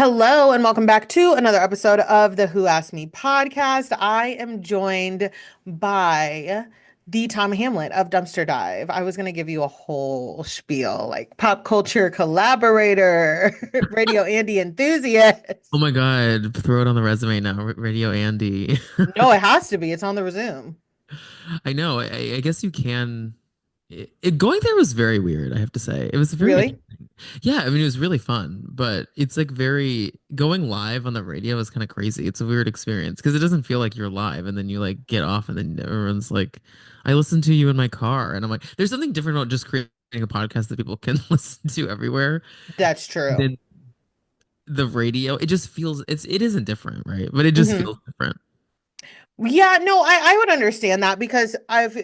Hello and welcome back to another episode of the Who Asked Me podcast. I am joined by the Tom Hamlet of Dumpster Dive. I was going to give you a whole spiel like pop culture collaborator, Radio Andy Oh enthusiast. my God, throw it on the resume now. Radio Andy. No, it has to be. It's on the resume. I know. I guess you can. Going there was very weird, I have to say. It was very Really? interesting. Yeah, I mean, it was really fun, but it's like very going live on the radio is kind of crazy. It's a weird experience because it doesn't feel like you're live, and then you like get off, and then everyone's like, "I listened to you in my car," and I'm like, "There's something different about just creating a podcast that people can listen to everywhere That's true. than the radio." It just feels it isn't different, right? But it just Hmm. feels different. Yeah, no, I would understand that because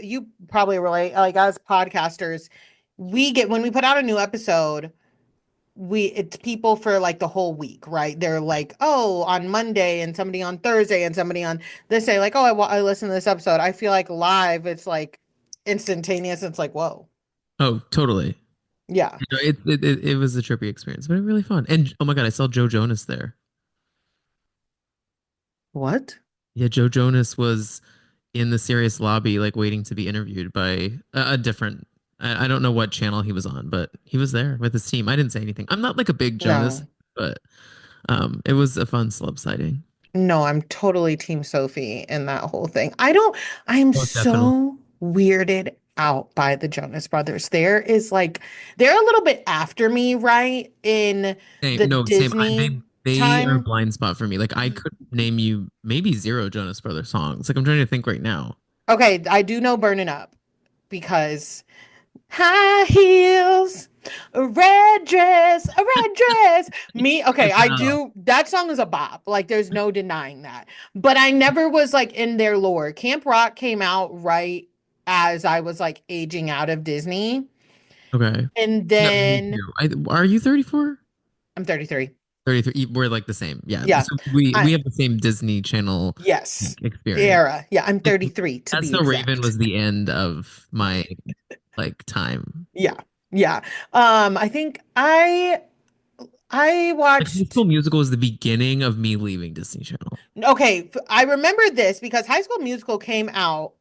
you probably relate, like as podcasters, we get when we put out a new episode. It's people for like the whole week, right? They're like, oh, on Monday and somebody on Thursday and somebody on this day, like, oh, I listened to this episode. I feel like live, it's like instantaneous. It's like, whoa, Oh, totally. yeah. It was a trippy experience, but really fun. And oh my God, I saw Joe Jonas there. What? Yeah, Joe Jonas was in the Sirius lobby, like waiting to be interviewed by a different. I don't know what channel he was on, but he was there with his team. I didn't say anything. I'm not like a big Jonas, No, but it was a fun celeb sighting. no, I'm totally Team Sophie in that whole thing. I'm Oh, definitely. so weirded out by the Jonas Brothers. They're a little bit after me, right? In Same, the no, same. Disney They are a time. blind spot for me. Like I could name you maybe zero Jonas Brothers songs. Like I'm trying to think right now. Okay, I do know Burning Up because high heels, a red dress. Me, okay, As I well. do. That song is a bop. Like, there's no denying that. But I never was like in their lore. Camp Rock came out right as I was like aging out of Disney. Okay. And Yeah, me then too. Are you 34? I'm 33. 33. We're like the same. Yeah. Yeah. So we I, have the same Disney Channel yes. experience. Era. Yeah, I'm Like 33 to that's be so Raven exact. was the end of my like time. Yeah. Yeah. I think I Like High School watched. Musical was the beginning of me leaving Disney Channel. Okay, I remember this because High School Musical came out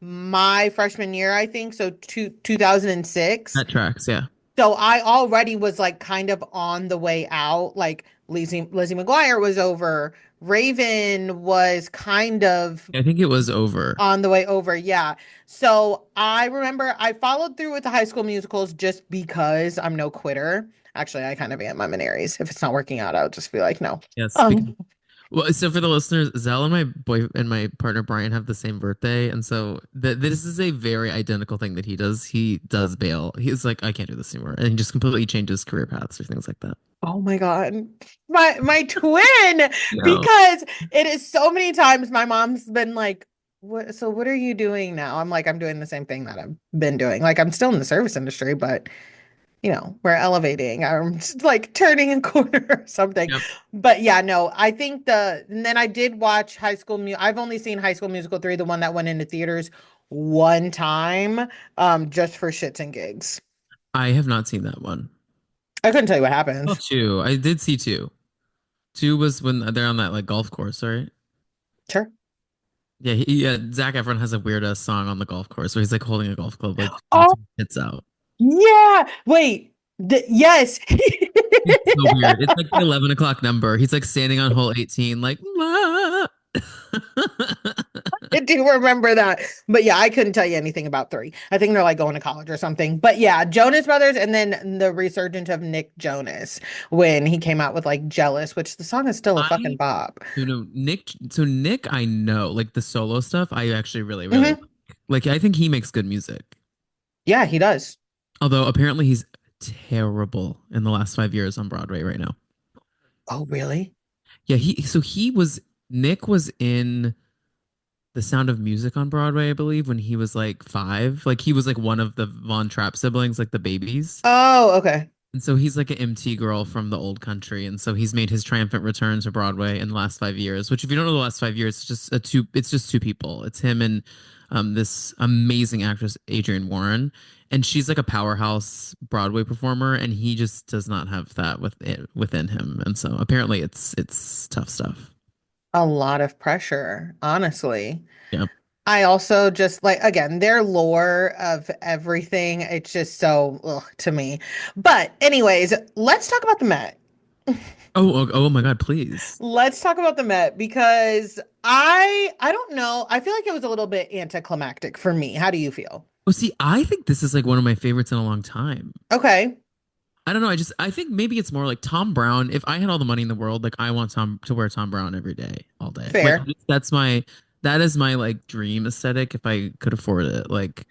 my freshman year, I think, so 2006. That tracks, yeah. So I already was like kind of on the way out. Like Lizzie McGuire was over. Raven was kind of I think it was over. on the way over. Yeah. So I remember I followed through with the High School Musicals just because I'm no quitter. Actually, I kind of am. I'm an Aries. If it's not working out, I'll just be like, no. Yes, because Um, well, so for the listeners, Zell and my boy and my partner Brian have the same birthday, and so this is a very identical thing that he does. He does bail. He's like, I can't do this anymore, and he just completely changes career paths or things like that. Oh my God. My twin, No. because it is so many times my mom's been like, what are you doing now? I'm like, I'm doing the same thing that I've been doing. Like I'm still in the service industry, but we're elevating. I'm just like turning a corner or something. Yep. But yeah, no, I think and then I did watch I've only seen High School Musical 3, the one that went into theaters one time, just for shits and gigs. I have not seen that one. I couldn't tell you what Oh, happens. two. I did see two. Two was when they're on that like golf course, right? Sure. Yeah, yeah. Zac Efron has a weird ass song on the golf course where he's like holding a golf club, like Oh, hits out. yeah. Wait. Yes. It's so weird. It's like the 11 o'clock number. He's like standing on hole 18, like, "Ah." I do remember that. But yeah, I couldn't tell you anything about 3. I think they're like going to college or something. But yeah, Jonas Brothers and then the resurgence of Nick Jonas when he came out with like Jealous, which the song is still a fucking I bop. you know Nick. So Nick, I know like the solo stuff. I actually really Hmm. like. I think he makes good music. Yeah, he does. Although apparently he's terrible in the last 5 years on Broadway right now. Oh, really? Yeah, he was Nick was in The Sound of Music on Broadway, I believe, when he was like 5. Like he was like one of the Von Trapp siblings, like the babies. Oh, okay. And so he's like an MT girl from the old country. And so he's made his triumphant return to Broadway in the last 5 years, which if you don't know the last 5 years, it's just two people. It's him and this amazing actress, Adrienne Warren, and she's like a powerhouse Broadway performer, and he just does not have that within him, and so apparently it's tough stuff. A lot of pressure, honestly. Yeah. I also just like, again, their lore of everything. It's just so ugh, to me. But, anyways, let's talk about the Met. Oh my God, please. Let's talk about the Met because I don't know. I feel like it was a little bit anticlimactic for me. How do you feel? Oh, see, I think this is like one of my favorites in a long time. Okay, I don't know. I think maybe it's more like Tom Brown. If I had all the money in the world, like I want Tom to wear Tom Brown every day, all day. Like fair. that is my like dream aesthetic if I could afford it. Like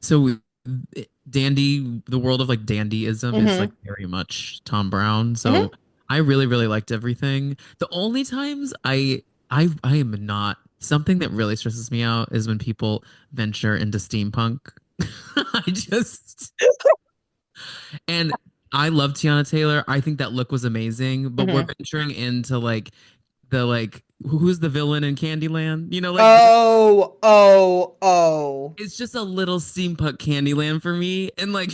so dandy, the world of like dandyism is like Mm-hmm. very much Tom Brown. So Mm-hmm. I really, really liked everything. The only times I am not something that really stresses me out is when people venture into steampunk. I just and I love Tiana Taylor. I think that look was amazing, but we're Mm-hmm. venturing into like the like who's the villain in Candyland? You know, like Oh, oh, oh. it's just a little steampunk Candyland for me, and like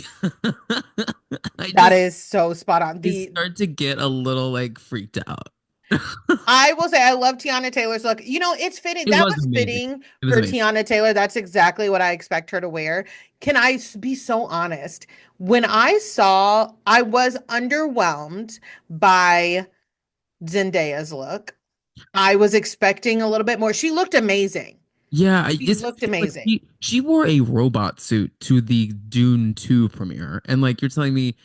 I That just is so spot on. I The start to get a little like freaked out. I will say I love Tiana Taylor's look. You know, it's fitting. It That was was amazing. fitting It was for amazing. Tiana Taylor. That's exactly what I expect her to wear. Can I be so honest? When I saw, I was underwhelmed by Zendaya's look. I was expecting a little bit more. She looked amazing. Yeah, She it's looked like amazing. she wore a robot suit to the Dune 2 premiere, and like you're telling me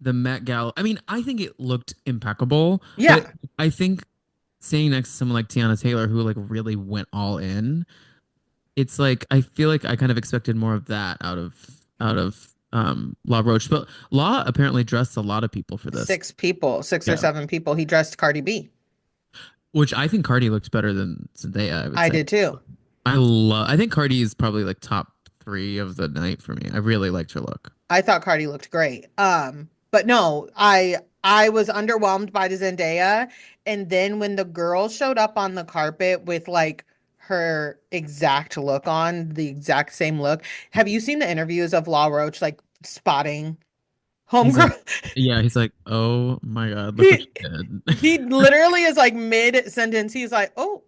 the Met Gala. I mean, I think it looked impeccable, but Yeah, I think staying next to someone like Tiana Taylor, who like really went all in, it's like I feel like I kind of expected more of that out of La Roche. But La apparently dressed a lot of people for this. six people, six or Yeah. seven people. He dressed Cardi B. Which I think Cardi looked better than Zendaya, I would I say. did too. I think Cardi is probably like top three of the night for me. I really liked her look. I thought Cardi looked great. But no, I was underwhelmed by the Zendaya. And then when the girl showed up on the carpet with like her exact look on, the exact same look. Have you seen the interviews of Law Roach like spotting He's like, Homegirl? yeah, he's like, oh my God, look what He you did. he literally is like mid sentence. He's like, oh,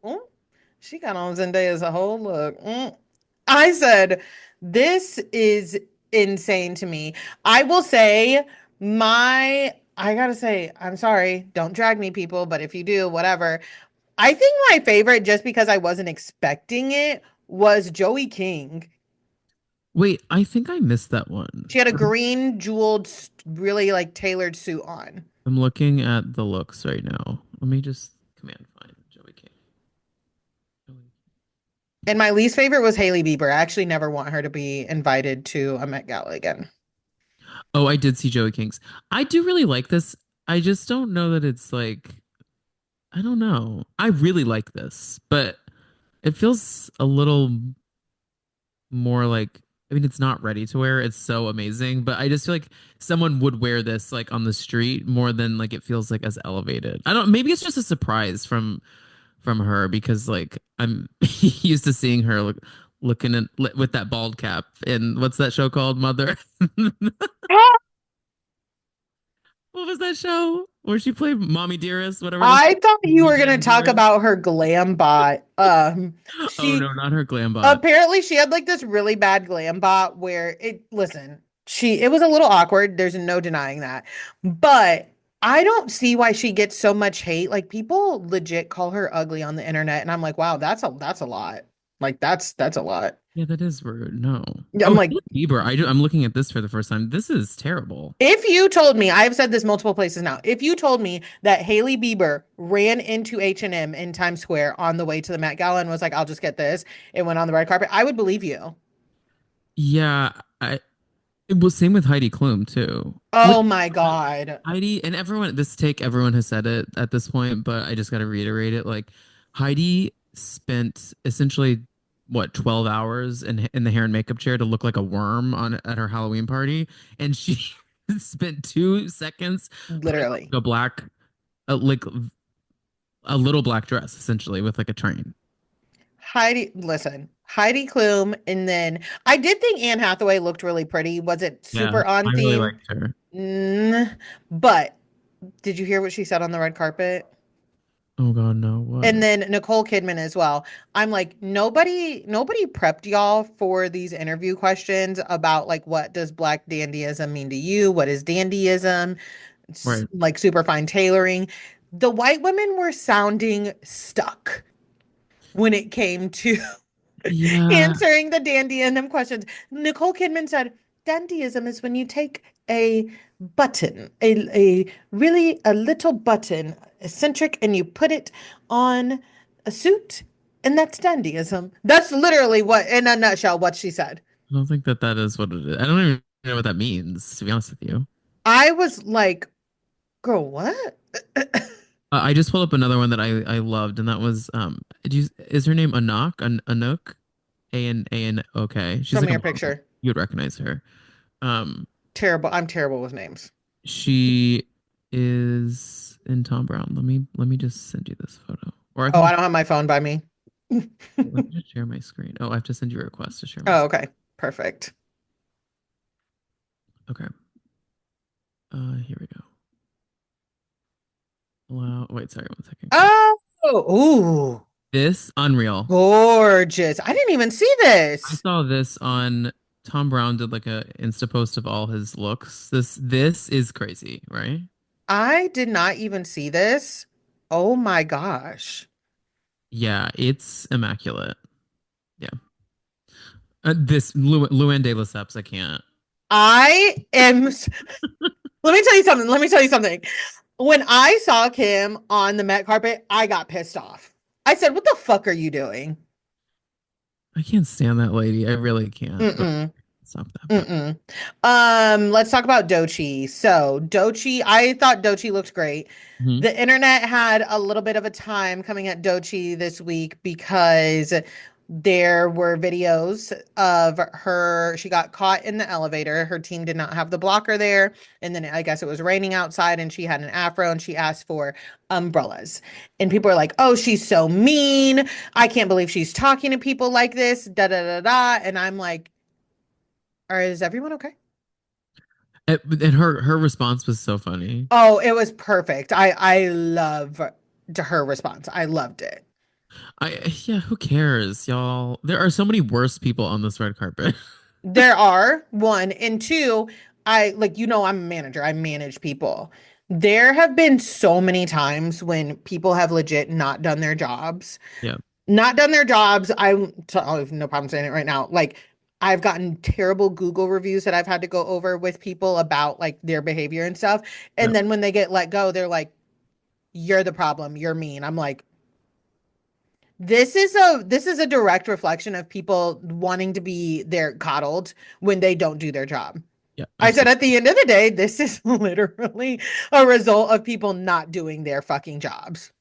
she got on Zendaya's a whole look. I said, this is insane to me. I will say, I gotta say, I'm sorry, don't drag me, people, but if you do, whatever. I think my favorite, just because I wasn't expecting it, was Joey King. Wait, I think I missed that one. She had a green jeweled, really like tailored suit on. I'm looking at the looks right now. Let me just command find Joey King. And my least favorite was Hailey Bieber. I actually never want her to be invited to a Met Gala again. Oh, I did see Joey King's. I do really like this. I just don't know that it's like, I don't know. I really like this, but it feels a little more like, I mean, it's not ready to wear. It's so amazing, but I just feel like someone would wear this like on the street more than like it feels like as elevated. I don't, maybe it's just a surprise from her because like I'm used to seeing her looking at with that bald cap and what's that show called? Mother. What was that show where she played Mommy Dearest, whatever the I thought you were gonna Weekend talk Dearest? about her glam bot. Oh She no, not her glam bot. apparently she had like this really bad glam bot where listen, it was a little awkward. There's no denying that. But I don't see why she gets so much hate. Like people legit call her ugly on the internet, and I'm like, wow, that's a lot. Like that's a lot. Yeah, that is rude. No. Yeah, I'm Oh, like, Hailey Bieber. I'm looking at this for the first time. This is terrible. if you told me, I've said this multiple places now, if you told me that Hailey Bieber ran into H&M in Times Square on the way to the Met Gala and was like, I'll just get this, and went on the red carpet, I would believe you. Yeah, I it was same with Heidi Klum too. Which Oh my God. Heidi and everyone this take everyone has said it at this point, but I just got to reiterate it. Like Heidi spent essentially what 12 hours in the hair and makeup chair to look like a worm on at her Halloween party, and she spent 2 seconds putting on Literally. like a black like a little black dress essentially with like a train. Heidi Klum, and then I did think Anne Hathaway looked really pretty. Was it Yeah, super on I really theme? liked her. Mm, but did you hear what she said on the red carpet? Oh God, no, what? And then Nicole Kidman as well. I'm like, nobody prepped y'all for these interview questions about like what does black dandyism mean to you? What is dandyism? Right. Like super fine tailoring. The white women were sounding stuck when it came to Yeah, answering the dandyism questions. Nicole Kidman said, dandyism is when you take a button, a really a little button, eccentric, and you put it on a suit, and that's dandyism. That's literally what, in a nutshell, what she said. I don't think that that is what it is. I don't even know what that means, to be honest with you. I was like, girl, what? I just pulled up another one that I loved, and that was is her name Anak? Anook? A N A N O K. Show She's me like a your model. picture. You would recognize her. Um, Terrible. I'm terrible with names. she is in Tom Brown. Let me just send you this photo, or I Oh, can I just don't have my phone by me. let me just share my screen. Oh, I have to send you a request to share my Oh, screen. okay. Perfect. Okay. Here we go. Allow. Wait, sorry, 1 second. Oh, ooh, This unreal. gorgeous. I didn't even see I this. saw this on Tom Brown did like a Insta post of all his looks. This is crazy, right? I did not even see this. Oh my gosh. Yeah, it's immaculate. Yeah. This Luann de Lesseps, I can't. I am, let me tell you something. Let me tell you something. When I saw Kim on the Met carpet, I got pissed off. I said, what the fuck are you doing? I can't stand that lady. I really can't. But Mm-mm. stop that. But Mm-mm. Let's talk about Doechii. So Doechii, I thought Doechii looked great. mhm, The internet had a little bit of a time coming at Doechii this week because there were videos of her. She got caught in the elevator. Her team did not have the blocker there. And then I guess it was raining outside and she had an afro and she asked for umbrellas. And people are like, oh, she's so mean. I can't believe she's talking to people like this. Da da da da. And I'm like, is everyone okay? and her response was so funny. Oh, it was perfect. I love her response. I loved it. Yeah, who cares, y'all? There are so many worse people on this red carpet. There are one and two. I like I'm a manager. I manage people. There have been so many times when people have legit not done their jobs. Yeah, Not done their jobs. I have no problem saying it right now. Like I've gotten terrible Google reviews that I've had to go over with people about like their behavior and stuff. yeah, And then when they get let go, they're like, "You're the problem. You're mean." I'm like, this is a direct reflection of people wanting to be there coddled when they don't do their job. yeah, I said at absolutely. the end of the day, this is literally a result of people not doing their fucking jobs.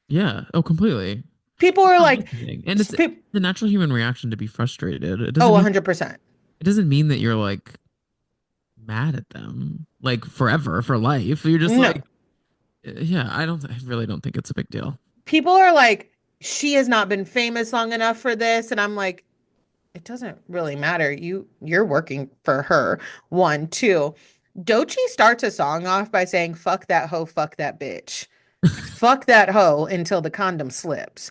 Yeah. Oh, completely. People It's are not like, anything. And it's the natural human reaction to be frustrated. oh, 100%. It doesn't mean that you're like mad at them like forever for life. You're just No. like, yeah, I really don't think it's a big deal. People are like, she has not been famous long enough for this. And I'm like, it doesn't really matter. You're working for her. One, two. Doechii starts a song off by saying, fuck that hoe, fuck that bitch. Fuck that hoe until the condom slips.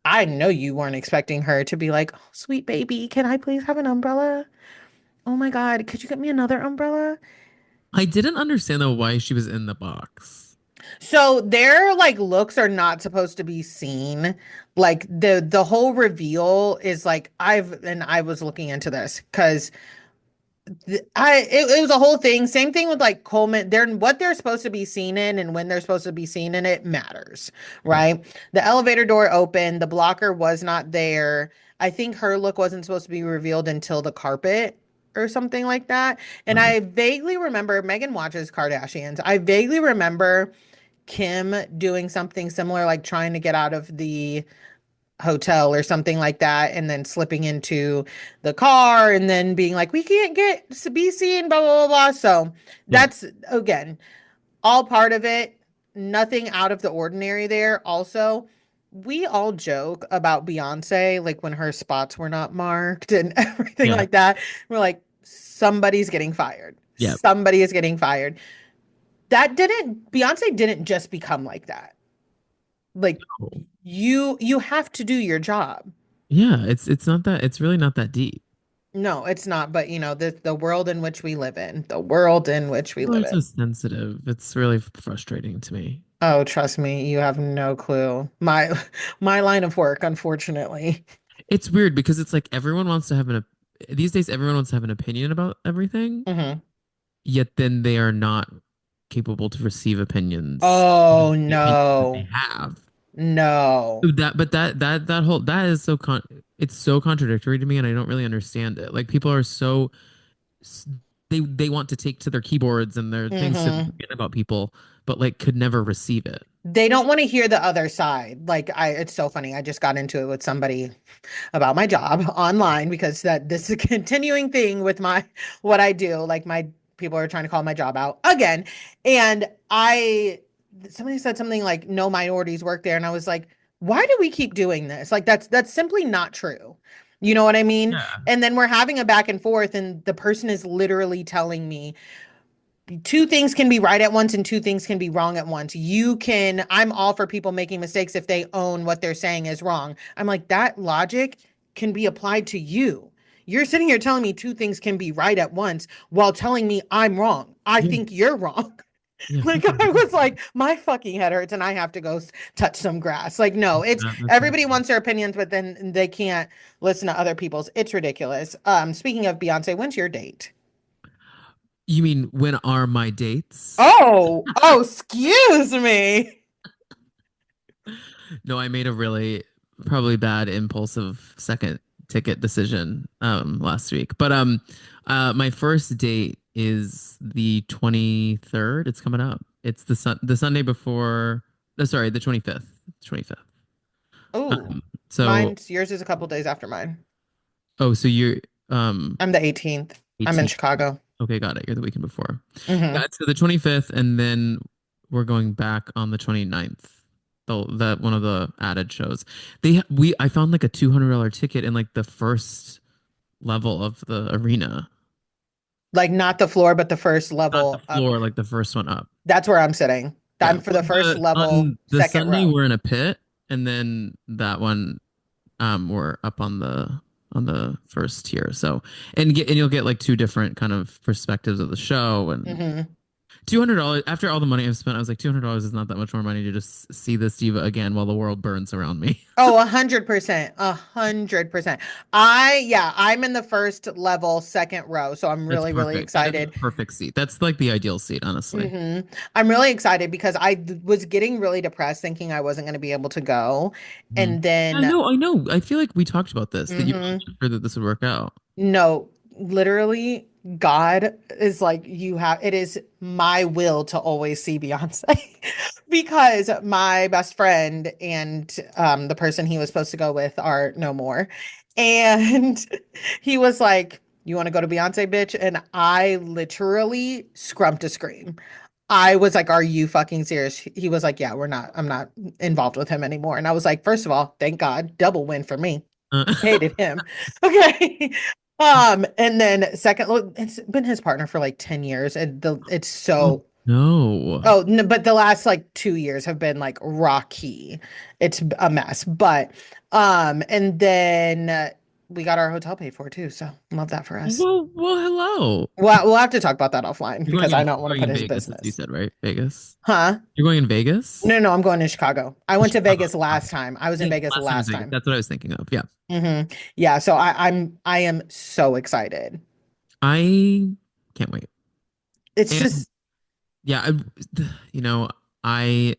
I know you weren't expecting her to be like, oh, sweet baby, can I please have an umbrella? Oh my God, could you get me another umbrella? I didn't understand though why she was in the box. So their like looks are not supposed to be seen. Like the whole reveal is like I was looking into this because it was a whole thing. Same thing with like Coleman. They're what they're supposed to be seen in and when they're supposed to be seen in it matters, Yeah. right? The elevator door opened, the blocker was not there. I think her look wasn't supposed to be revealed until the carpet or something like that. And Got it. I vaguely remember Megan watches Kardashians. I vaguely remember Kim doing something similar, like trying to get out of the hotel or something like that and then slipping into the car and then being like we can't get to be seen blah blah blah blah. So Yeah. that's again all part of it, nothing out of the ordinary there. Also, we all joke about Beyonce, like when her spots were not marked and everything Yeah. like that. We're like, somebody's getting fired. Yeah. Somebody is getting fired. Beyonce didn't just become like that. Like Oh. you have to do your job. Yeah, it's not that it's really not that deep. No, it's not, but the world in which we live in, the world in which we People live are so in. sensitive. It's really frustrating to me. Oh, trust me, you have no clue. My my line of work, unfortunately. It's weird because it's like everyone wants to have these days everyone wants to have an opinion about everything, Hmm. yet then they are not capable to receive opinions, Oh the opinions that they no. have. No. That whole that is it's so contradictory to me, and I don't really understand it. Like people are so s- they want to take to their keyboards and their things to Hmm. forget about people, but like could never receive it. They don't want to hear the other side. It's so funny. I just got into it with somebody about my job online because that this is a continuing thing with my what I do. Like my people are trying to call my job out again. And I somebody said something like no minorities work there. And I was like, why do we keep doing this? Like that's simply not true. You know what I mean? Yeah. And then we're having a back and forth, and the person is literally telling me two things can be right at once and two things can be wrong at once. I'm all for people making mistakes if they own what they're saying is wrong. I'm like, that logic can be applied to you. You're sitting here telling me two things can be right at once while telling me I'm wrong. I Yeah. think you're wrong. Yeah, Like freaking I was crazy. like, my fucking head hurts and I have to go touch some grass. Like, no, it's That's everybody insane. wants their opinions, but then they can't listen to other people's. It's ridiculous. Speaking of Beyonce, when's your date? You mean when are my dates? Excuse me. No, I made a really probably bad impulsive second ticket decision last week. But my first date is the 23rd. It's coming up. It's the Sunday before, no, sorry, the 25th. 25th. Oh, So yours is a couple days after mine. oh, so you're um I'm the 18th. I'm in 18th. Chicago. Okay, got it. You're the weekend before. Yeah, Hmm. it's the 25th, and then we're going back on the 29th. That one of the added shows. I found like a $200 ticket in like the first level of the arena. Like not the floor, but the first Not the level up. floor, like the first one up. That's where I'm sitting. Yeah. I'm for the first The level, on the second Sunday row. we're in a pit, and then that one we're up on the first tier. So and you'll get like two different kind of perspectives of the show and Hmm. $200 after all the money I've spent. I was like, $200 is not that much more money to just see this diva again while the world burns around me. Oh, 100%. 100%. Yeah, I'm in the first level, second row. So I'm That's really, really perfect. That is a excited. perfect seat. That's like the ideal seat, honestly. I'm really excited because was getting really depressed thinking I wasn't going to be able to go. Mhm. And then, I know. I feel like we talked about this, that you weren't mhm. sure that this would work out. No, literally, God is like, it is my will to always see Beyonce because my best friend and the person he was supposed to go with are no more. And he was like, you want to go to Beyonce, bitch? And I literally scrumped a scream. I was like, are you fucking serious? He was like, yeah, I'm not involved with him anymore. And I was like, first of all, thank God, double win for me. Uh, Hated him. Okay. And then second, look, it's been his partner for like 10 years, and it's oh so no. oh no, but the last like 2 years have been like rocky. It's a mess. But and then we got our hotel paid for too, so love that for us. Well, hello. Well, we'll have to talk about that offline because I don't You're want to going put in his Vegas, as you business. said, right? Vegas. Huh? You're going in Vegas? No, no, I'm going to Chicago. I went to Chicago. Vegas last time. I was in Yeah, Vegas last time was last Vegas. time. That's what I was thinking of. Yeah. Yeah, so I am so excited. I can't wait. It's And just yeah, you know, I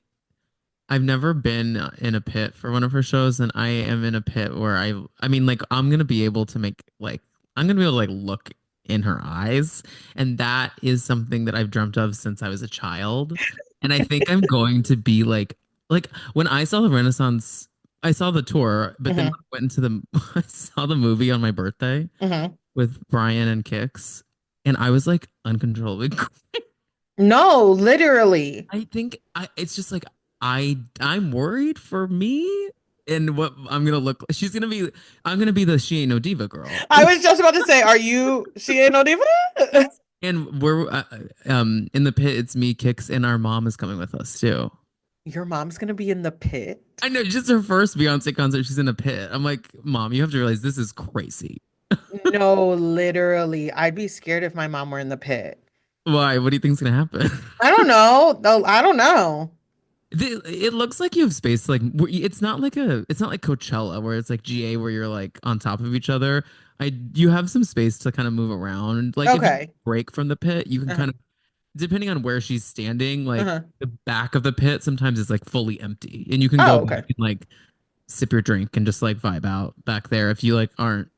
I've never been in a pit for one of her shows, and I am in a pit where I mean, like, I'm gonna be able to make like I'm gonna be able to like look in her eyes, and that is something that I've dreamt of since I was a child. And I think I'm going to be like when I saw the Renaissance, I saw the tour, but then when mhm, I went into the I saw the movie on my birthday mhm. with Brian and Kix, and I was like uncontrollably No, literally. I think it's just like I'm worried for me. And what I'm gonna look, I'm gonna be the She Ain't No Diva girl. I was just about to say, are you she ain't no diva? And we're in the pit. It's me, Kix, and our mom is coming with us too. Your mom's gonna be in the pit? I know, just her first Beyonce concert. She's in a pit. I'm like, Mom, you have to realize this is crazy. No, literally. I'd be scared if my mom were in the pit. Why? What do you think's gonna happen? I don't know. Though I don't know. It looks like you have space. Like it's not like Coachella where it's like GA where you're like on top of each other. You have some space to kind of move around. Like if you Okay. break from the pit, you can Uh-huh. kind of, depending on where she's standing, like Uh-huh. the back of the pit sometimes is like fully empty, and you can go Oh, back okay. and like sip your drink and just like vibe out back there if you like aren't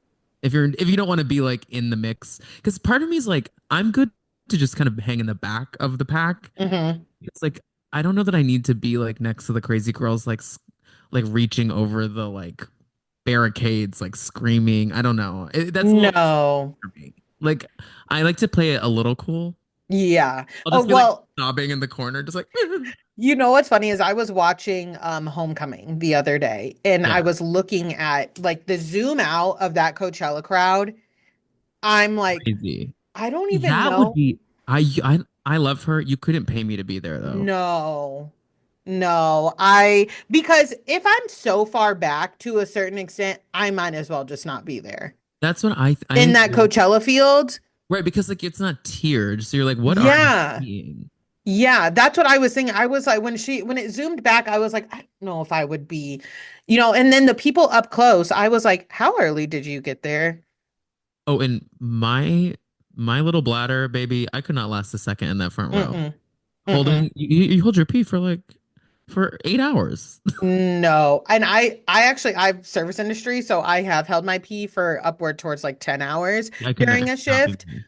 if you don't want to be like in the mix. Because part of me is like I'm good to just kind of hang in the back of the pack. Hmm. It's like I don't know that I need to be like next to the crazy girls like like reaching over the like barricades like screaming. I don't know. That's a little No. for me. Like I like to play it a little cool. Yeah. I'll Oh, just be like well, sobbing in the corner just like you know what's funny is I was watching Homecoming the other day and I yeah, was looking at like the zoom out of that Coachella crowd. I'm like, crazy. I don't even That would know. be I love her. You couldn't pay me to be there though. No. No. I because if I'm so far back to a certain extent, I might as well just not be there. That's what I In that agree. Coachella field, Right, because like it's not tiered. So you're like, what are you yeah. seeing? Yeah, that's what I was thinking. I was like, when it zoomed back, I was like, I don't know if I would be, and then the people up close, I was like, how early did you get there? Oh, and my little bladder, baby, I could not last a second in that front row. Mm-mm, mm-mm. Holding you hold your pee for like for 8 hours. No. And I've service industry, so I have held my pee for upward towards like 10 hours I during could a not be shift. me.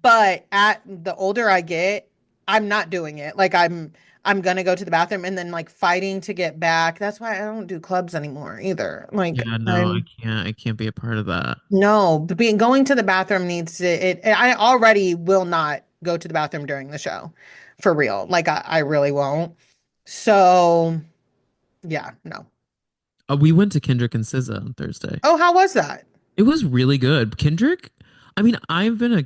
But at the older I get, I'm not doing it. Like I'm gonna go to the bathroom and then like fighting to get back. That's why I don't do clubs anymore either. Like Yeah, no, I'm I can't be a part of that. no, being going to the bathroom needs to I already will not go to the bathroom during the show. For real. Like I really won't. So yeah, no. We went to Kendrick and SZA on Thursday. Oh, how was that? It was really good. Kendrick, I mean, I've been a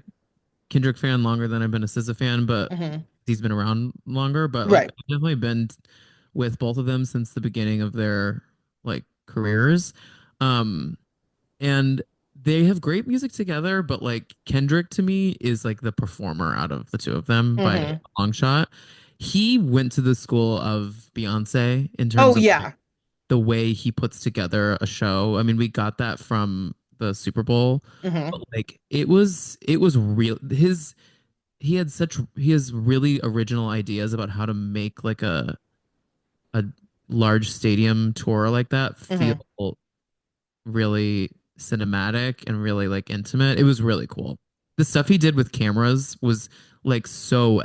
Kendrick fan longer than I've been a SZA fan, but Hmm. he's been around longer. But like, Right. I've definitely been with both of them since the beginning of their like careers. Um, and they have great music together, but like Kendrick to me is like the performer out of the two of them by a Hmm. long shot. He went to the school of Beyonce in Oh terms of like yeah. the way he puts together a show. I mean, we got that from the Super Bowl, but Hmm. like it was real. He has really original ideas about how to make like a large stadium tour like that feel Hmm. really cinematic and really like intimate. It was really cool. The stuff he did with cameras was like so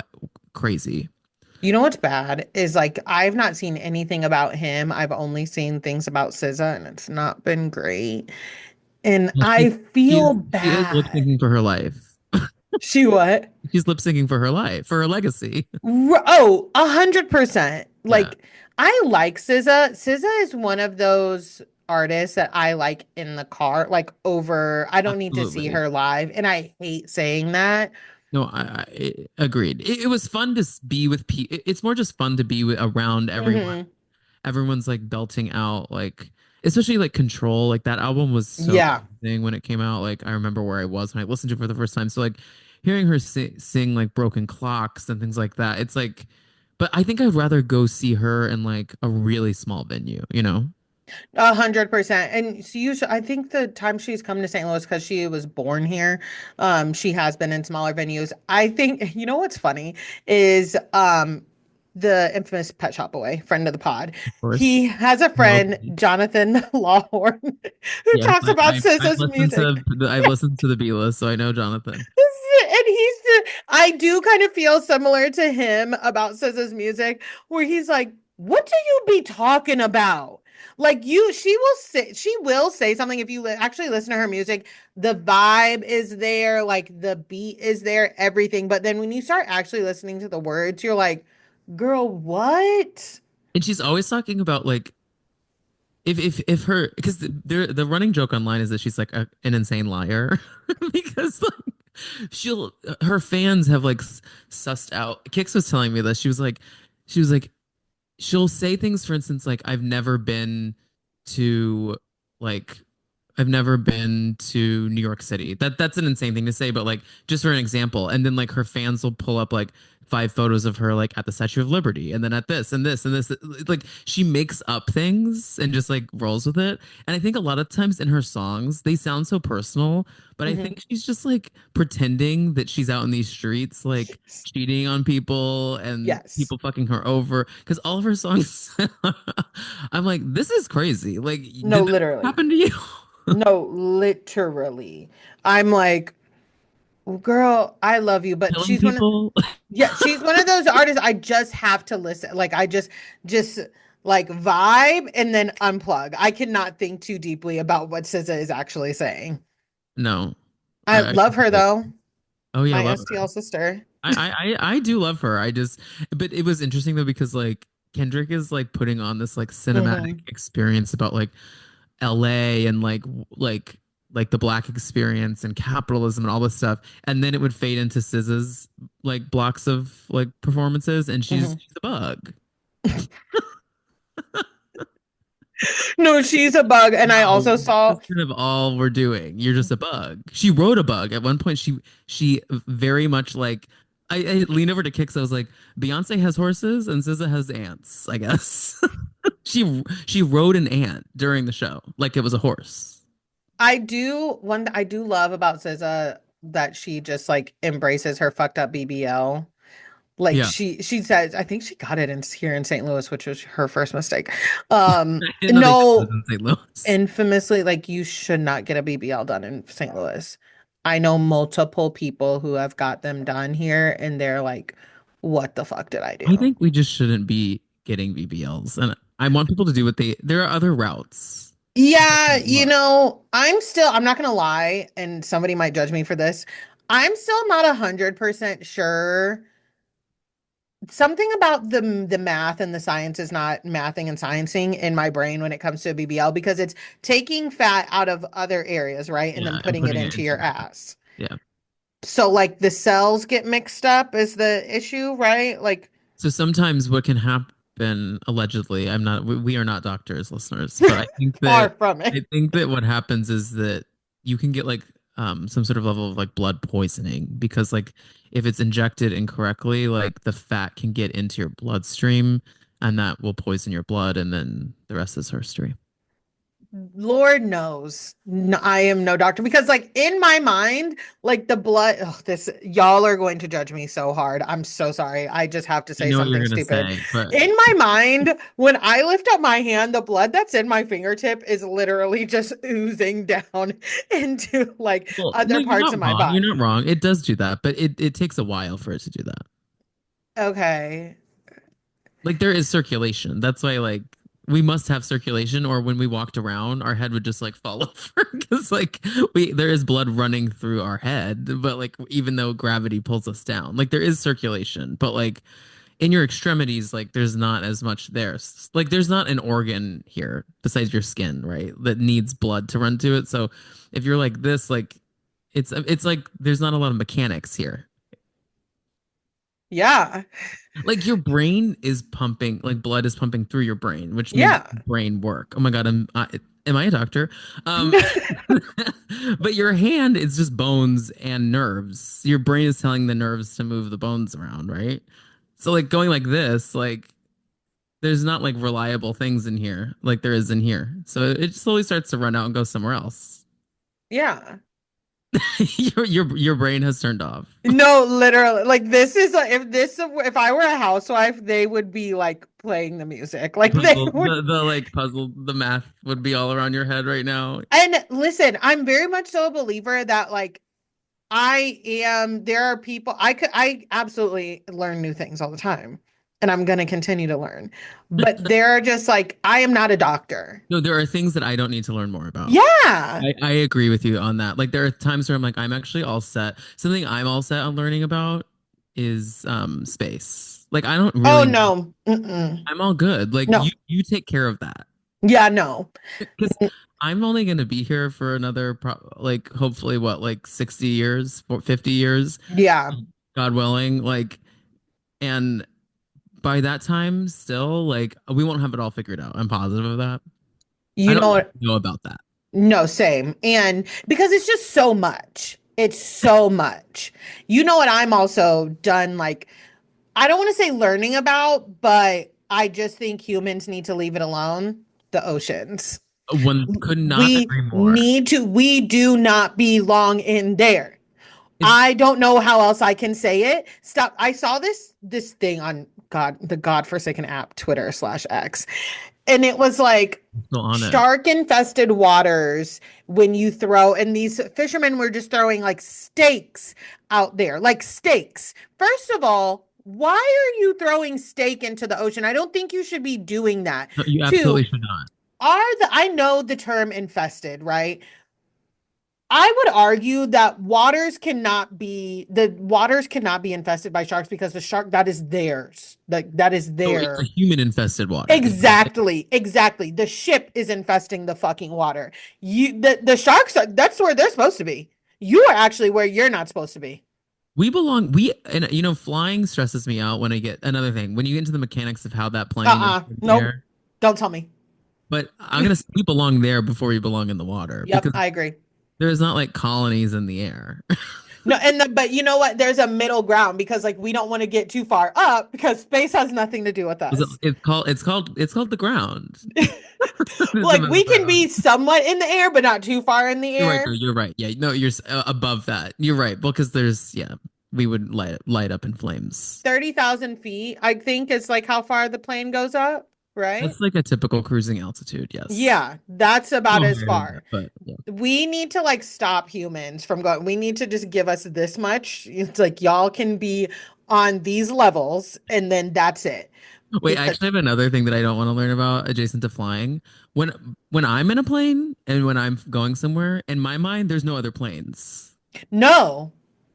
crazy. You know what's bad is like I've not seen anything about him. I've only seen things about SZA and it's not been great. And Well, I feel she is lip bad. syncing for her life. She what? She's lip syncing for her life, for her legacy. Oh, 100%. Yeah, Like I like SZA. SZA is one of those artists that I like in the car, like over, I don't need to see absolutely. her live. And I hate saying that. No, agreed. It was fun to be with people. It's more just fun to be around everyone. Hmm. Everyone's like belting out, like especially like Control. Like that album was so Yeah, amazing when it came out. Like I remember where I was when I listened to it for the first time. So like hearing her sing like Broken Clocks and things like that. It's like, but I think I'd rather go see her in like a really small venue. You know? 100%. And she usually, I think the time she's come to St. Louis because she was born here, she has been in smaller venues. I think, you know what's funny is the infamous Pet Shop Boy, friend of the pod. Of course. He has a No, friend, Jonathan Lawhorn, who yes, talks about SZA's music. I've listened to the B list, so I know Jonathan. And I do kind of feel similar to him about SZA's music, where he's like, "What do you be talking about?" Like she will say something if you actually listen to her music. The vibe is there, like the beat is there, everything. But then when you start actually listening to the words, you're like, "Girl, what?" And she's always talking about like if her because the running joke online is that she's like an insane liar because like she'll her fans have like sussed out. Kix was telling me this. She was like she'll say things, for instance, like to like I've never been to New York City. That's an insane thing to say, but like just for an example, and then like her fans will pull up like 5 photos of her like at the Statue of Liberty, and then at this and this and this. Like she makes up things and just like rolls with it. And I think a lot of times in her songs, they sound so personal, but I Hmm. think she's just like pretending that she's out in these streets, like cheating on people and Yes. people fucking her over because all of her songs I'm like, this is crazy. Like, No, did this literally. happen to you? No, literally. I'm like, girl, I love you, but Killing she's one of, people? yeah, she's one of those artists I just have to listen. Like I just like vibe and then unplug. I cannot think too deeply about what SZA is actually saying. No. I I love her completely though, Oh yeah, my love STL her. sister. I do love her. But it was interesting though because like Kendrick is like putting on this like cinematic Hmm. experience about like LA and like the black experience and capitalism and all this stuff. And then it would fade into SZA's like blocks of like performances and Hmm. she's a bug. No, she's a bug. And I No, also saw, that's kind of all we're doing. You're just a bug. She wrote a bug at one point. She very much like I leaned over to Kix. I was like, Beyonce has horses and SZA has ants. I guess she rode an ant during the show like it was a horse. I do love about SZA that she just like embraces her fucked up BBL. Like Yeah, she says, I think she got it in here in St. Louis, which was her first mistake. I didn't know they did this No, in St. Louis. infamously, like you should not get a BBL done in St. Louis. I know multiple people who have got them done here, and they're like, "What the fuck did I I do?" think we just shouldn't be getting BBLs, and I want people to do what they. There are other routes. Yeah, Look, I'm not gonna lie, and somebody might judge me for this. I'm still not 100% sure. Something about the math and the science is not mathing and sciencing in my brain when it comes to BBL because it's taking fat out of other areas, right? And then yeah, and putting it putting it into into your your ass. ass. Yeah. So like the cells get mixed up is the issue, right? Like So sometimes what can happen, allegedly, we are not doctors, listeners, but far from it. I think that what happens is that you can get like some sort of level of like blood poisoning because like if it's injected incorrectly, like the fat can get into your bloodstream and that will poison your blood and then the rest is history. Lord knows, I am no doctor because, like, in my mind, like the blood, oh, this y'all are going to judge me so hard. I'm so sorry. I just have to I say know what you're something gonna stupid. say, but In my mind, when I lift up my hand, the blood that's in my fingertip is literally just oozing down into like well, no, other you're parts of not my wrong. You're not body. wrong. It does do that, but it takes a while for it to do that. Okay. Like there is circulation. That's why like we must have circulation, or when we walked around, our head would just like fall over because like we there is blood running through our head, but like even though gravity pulls us down, like there is circulation, but like in your extremities, like there's not as much there. Like there's not an organ here besides your skin, right? That needs blood to run to it. So if you're like this, like it's like there's not a lot of mechanics here. Yeah. Like your brain is pumping, like blood is pumping through your brain, which makes Yeah. your brain work. Oh my God, am I a doctor? Um, but your hand is just bones and nerves. Your brain is telling the nerves to move the bones around, right? So like going like this, like there's not like reliable things in here like there is in here. So it slowly starts to run out and go somewhere else. Yeah. Your brain has turned off. No, literally, like this is if I were a housewife, they would be like playing the music, like they Puzzle, would. the like puzzle, the math would be all around your head right now. And listen, I'm very much so a believer that like there are people I absolutely learn new things all the time, and I'm gonna continue to learn. But there are just like I am not a doctor. No, there are things that I don't need to learn more about. Yeah. I agree with you on that. Like there are times where I'm like, I'm actually all set. Something I'm all set on learning about is space. Like I don't Oh really, no. Mm-mm. I'm all good. Like No. you take care of that. Yeah, no. Because I'm only gonna be here for another like hopefully what like 60 years, 50 years, Yeah. God willing. Like, and by that time, still like we won't have it all figured out. I'm positive of that. I You know don't what? know about that. No, same. And because it's just so much. It's so much. You know what I'm also done like I don't want to say learning about, but I just think humans need to leave it alone. The oceans. One could not We agree more. need to, we do not belong in there. It I don't know how else I can say it. Stop. I saw this thing on God, the godforsaken app, Twitter/X. And it was like still on it. shark infested waters when you throw, and these fishermen were just throwing like steaks out there, like steaks. First of all, why are you throwing steak into the ocean? I don't think you should be doing that. No, you Two, absolutely should not. I know the term infested, right? I would argue that the waters cannot be infested by sharks because the shark that is theirs. Like that is So it's a their human infested water. Is that it? exactly, exactly. The ship is infesting the fucking water. The sharks are that's where they're supposed to be. You are actually where you're not supposed to be. We belong. We and flying stresses me out when I get another thing. When you get into the mechanics of how that plane is in the Nope. air. Don't tell me. But I'm gonna say we belong there before we belong in the water Yep, because I agree. there's not like colonies in the air. No, but you know what? There's a middle ground because like we don't want to get too far up because space has nothing to do with us. It's called the ground. It's a Like middle we can be ground. somewhat in the air, but not too far in the You're right, though. air. You're right. Yeah, no, you're above that. You're right. Well, because we would light up in flames. 30,000 feet, I think, is like how far the plane goes up, right? That's like a typical cruising altitude. Yes. Yeah, that's about No as higher than that, far. but yeah. We need to like stop humans from going. We need to just give us this much. It's like y'all can be on these levels and then that's it. Wait, I Because actually have another thing that I don't want to learn about adjacent to flying. When I'm in a plane and when I'm going somewhere, in my mind, there's no other planes. no.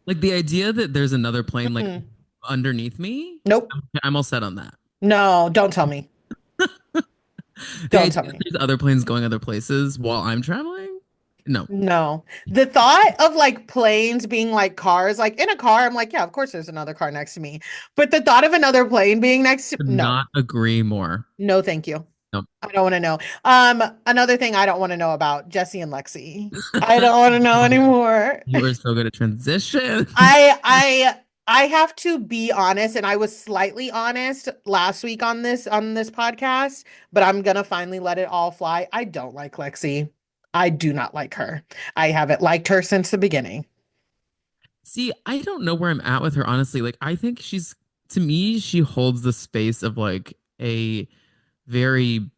Like the idea that there's another plane like Mm-mm. underneath me, Nope. I'm all set on that. No, don't tell me. The Don't idea tell that me. there's other planes going other places while I'm traveling? No. No. The thought of like planes being like cars, like in a car, I'm like, yeah, of course there's another car next to me. But the thought of another plane being next to, Could no, not agree more. no, thank you. No. I don't want to know. Another thing I don't want to know about Jesse and Lexi. I don't want to know anymore. You are so good at transitions. I I I have to be honest, and I was slightly honest last week on this podcast, but I'm gonna finally let it all fly. I don't like Lexi. I do not like her. I haven't liked her since the beginning. See, I don't know where I'm at with her, honestly. Like, I think to me, she holds the space of like a very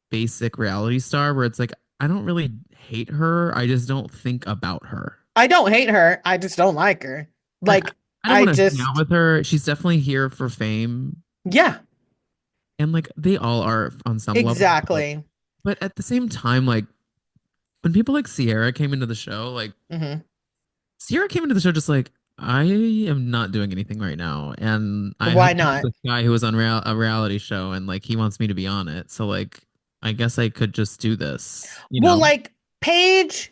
basic reality star where it's like, I don't really hate her. I just don't think about her. I don't hate her. I just don't like her. I, Like I don't I want to hang out just with her. She's definitely here for fame. yeah, And like, they all are on some level. exactly. But at the same time, like, when people like Sierra came into the show, like, Hmm. Sierra came into the show just like, I am not doing anything right now, and I Why hooked up with not? this guy who was on a reality show, and like he wants me to be on it. So like, I guess I could just do this, you Well, know? like Paige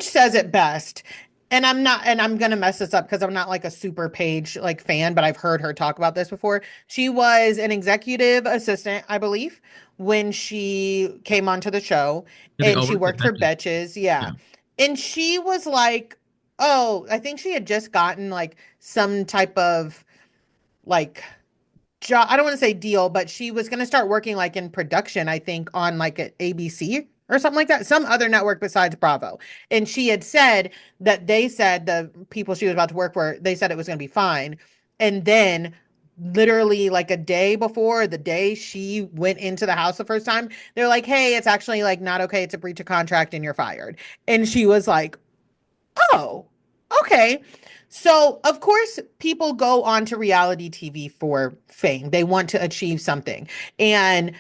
says it best. And I'm not, and I'm gonna mess this up because I'm not like a super Paige like fan, but I've heard her talk about this before. She was an executive assistant, I believe, when she came onto the show, Yeah, they and all she worked at worked for Betches. Betches, yeah. Yeah, And she was like, oh, I think she had just gotten like some type of like job. I don't want to say deal, but she was going to start working like in production, I think, on like a ABC or something like that, some other network besides Bravo. And she had said that they said the people she was about to work for, they said it was going to be fine. And then literally like a day before the day she went into the house the first time, they're like, "Hey, it's actually like not okay. It's a breach of contract and you're fired." And she was like, "Oh, okay." So, of course, people go on to reality TV for fame. They want to achieve something. And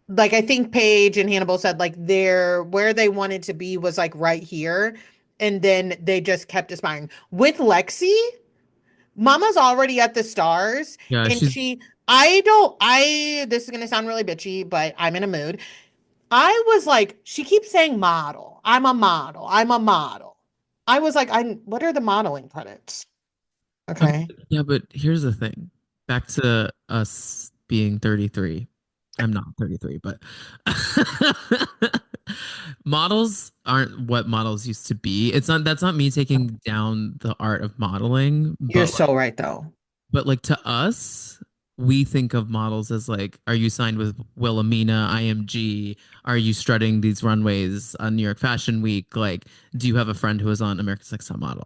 like I think Paige and Hannibal said, like where they wanted to be was like right here. And then they just kept aspiring. With Lexi, Mama's already at the stars. yeah, And she's I don't, this is going to sound really bitchy, but I'm in a mood. I was like, she keeps saying model. I'm a model. I'm a model. I was like, what are the modeling credits? Okay, Okay. yeah, but here's the thing. Back to us being 33. I'm not 33, but models aren't what models used to be. It's not That's not me taking down the art of modeling, You're but so right though. like to us, we think of models as like, are you signed with Wilhelmina, IMG? Are you strutting these runways on New York Fashion Week? Like, do you have a friend who is on America's Next Top Model?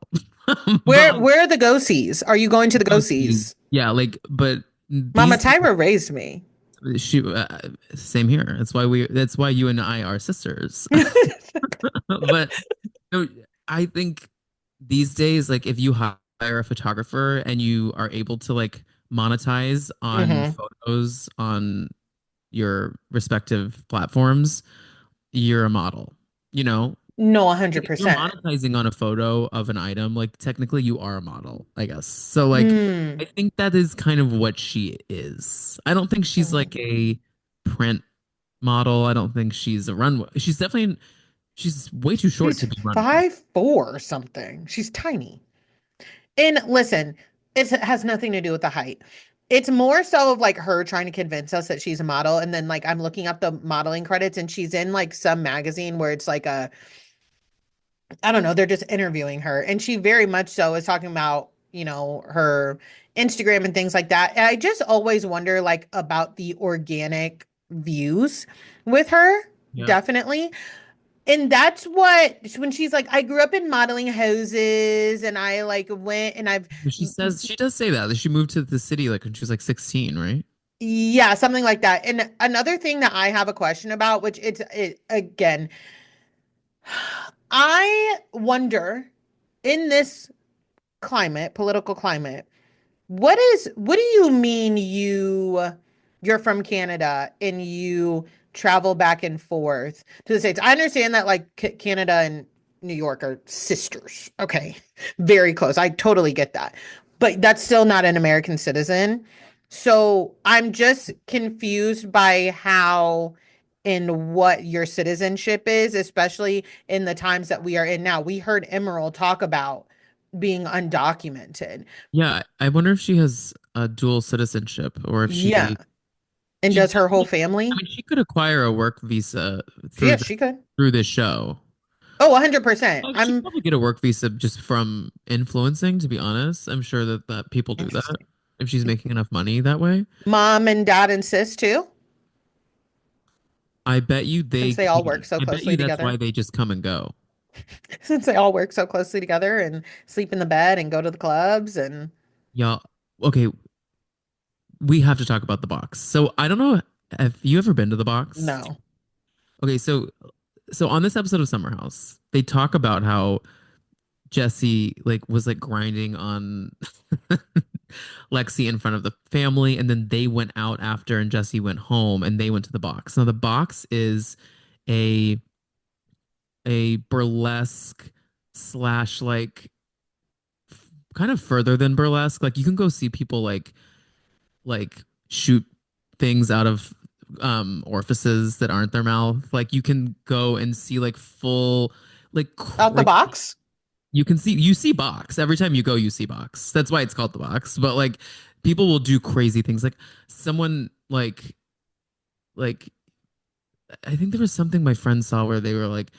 But like, Where are the go-sees? Are you going to the go see, go-sees? yeah, like, but Mama these days, Tyra raised me. she, same here. That's why you and I are sisters. But no, I think these days, like if you hire a photographer and you are able to like monetize on Hmm. photos on your respective platforms, you're a model. You know, No, like if you're 100%. monetizing on a photo of an item, like technically you are a model, I guess. So like I Mm. think that is kind of what she is. I don't think she's like Mm. a print model. I don't think she's a runway. She's way too short She's to be runway. 5'4" or something. She's tiny. And listen, it has nothing to do with the height. It's more so of like her trying to convince us that she's a model. And then like I'm looking up the modeling credits and she's in like some magazine where it's like I don't know, they're just interviewing her. And she very much so is talking about, her Instagram and things like that. And I just always wonder like about the organic views with her. Yeah. Definitely. And that's what when she's like, I grew up in modeling houses and I like went and I've She does say that she moved to the city like when she was like 16, right? yeah, something like that. And another thing that I have a question about, which again, I wonder in this climate, political climate, what do you mean you're from Canada and you travel back and forth to the States? I understand that like Canada and New York are sisters. Okay. Very close. I totally get that. But that's still not an American citizen. So I'm just confused by how and what your citizenship is, especially in the times that we are in now. We heard Emerald talk about being undocumented. Yeah, I wonder if she has a dual citizenship or if Yeah. And she does her whole definitely, I family? mean, she could acquire a work visa Yeah, she could. through this show. Oh, 100%. Like she could I'm probably get a work visa just from influencing, to be honest. I'm sure that people do that interesting. if she's making enough money that way. Mom and dad and sis too, I bet you they since they all work can't. so I bet closely you that's why together. they just come and go. Since they all work so closely together and sleep in the bed and go to the clubs and Y'all, okay, we have to talk about the box. So I don't know, have you ever been to the box? no. Okay, so on this episode of Summer House, they talk about how Jesse like was like grinding on Lexi in front of the family, and then they went out after, and Jesse went home, and they went to the box. Now the box is a burlesque slash like kind of further than burlesque. Like you can go see people like shoot things out of orifices that aren't their mouth. Like you can go and see like full like Out the like box? you see box every time you go, you see box. That's why it's called the box. But like people will do crazy things. Like someone like I think there was something my friend saw where they were like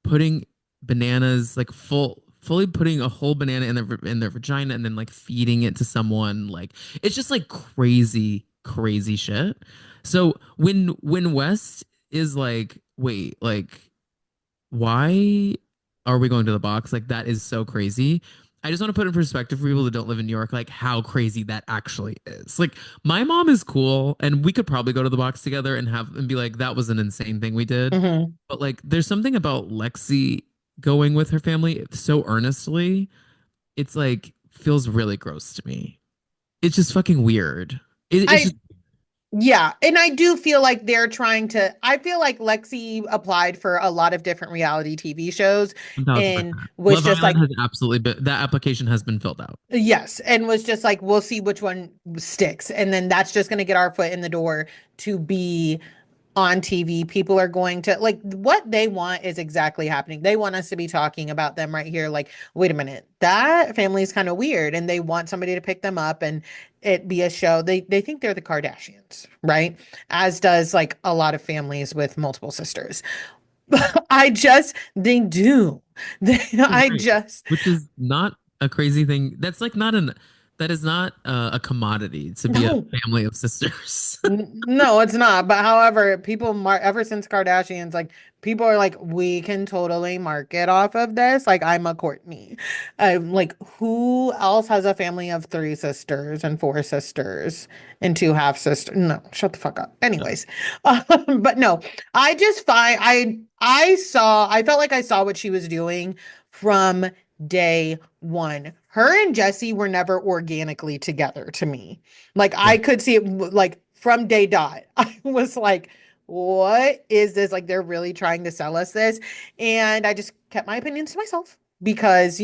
putting bananas like fully putting a whole banana in their vagina and then like feeding it to someone. Like it's just like crazy shit. So when West is like, wait, like why are we going to the box? Like that is so crazy. I just want to put in perspective for people that don't live in New York, like how crazy that actually is. Like my mom is cool, and we could probably go to the box together and have and be like, that was an insane thing we did. Hmm. But like, there's something about Lexi going with her family so earnestly. It's like feels really gross to me. It's just fucking weird. It's just I Yeah, and I do feel like I feel like Lexi applied for a lot of different reality TV shows and 1000%. was Love just Island like, has absolutely been that application has been filled out. yes, and was just like, we'll see which one sticks. And then that's just going to get our foot in the door to be on TV. People are going to like what they want is exactly happening. They want us to be talking about them right here. Like, wait a minute, that family is kind of weird, and they want somebody to pick them up and it be a show. They think they're the Kardashians, right? As does like a lot of families with multiple sisters. They do. You're I right. just Which is not a crazy thing. That is not a commodity to be a no. family of sisters. No, it's not. But however, ever since Kardashians, like people are like, we can totally market off of this. Like I'm a Courtney. Like who else has a family of three sisters and four sisters and two half sisters? No, shut the fuck up. No. Anyways, but no, I just find I felt like I saw what she was doing from day one. Her and Jesse were never organically together to me. Like Yeah. I could see it like from day dot. I was like, what is this? Like they're really trying to sell us this. And I just kept my opinions to myself because,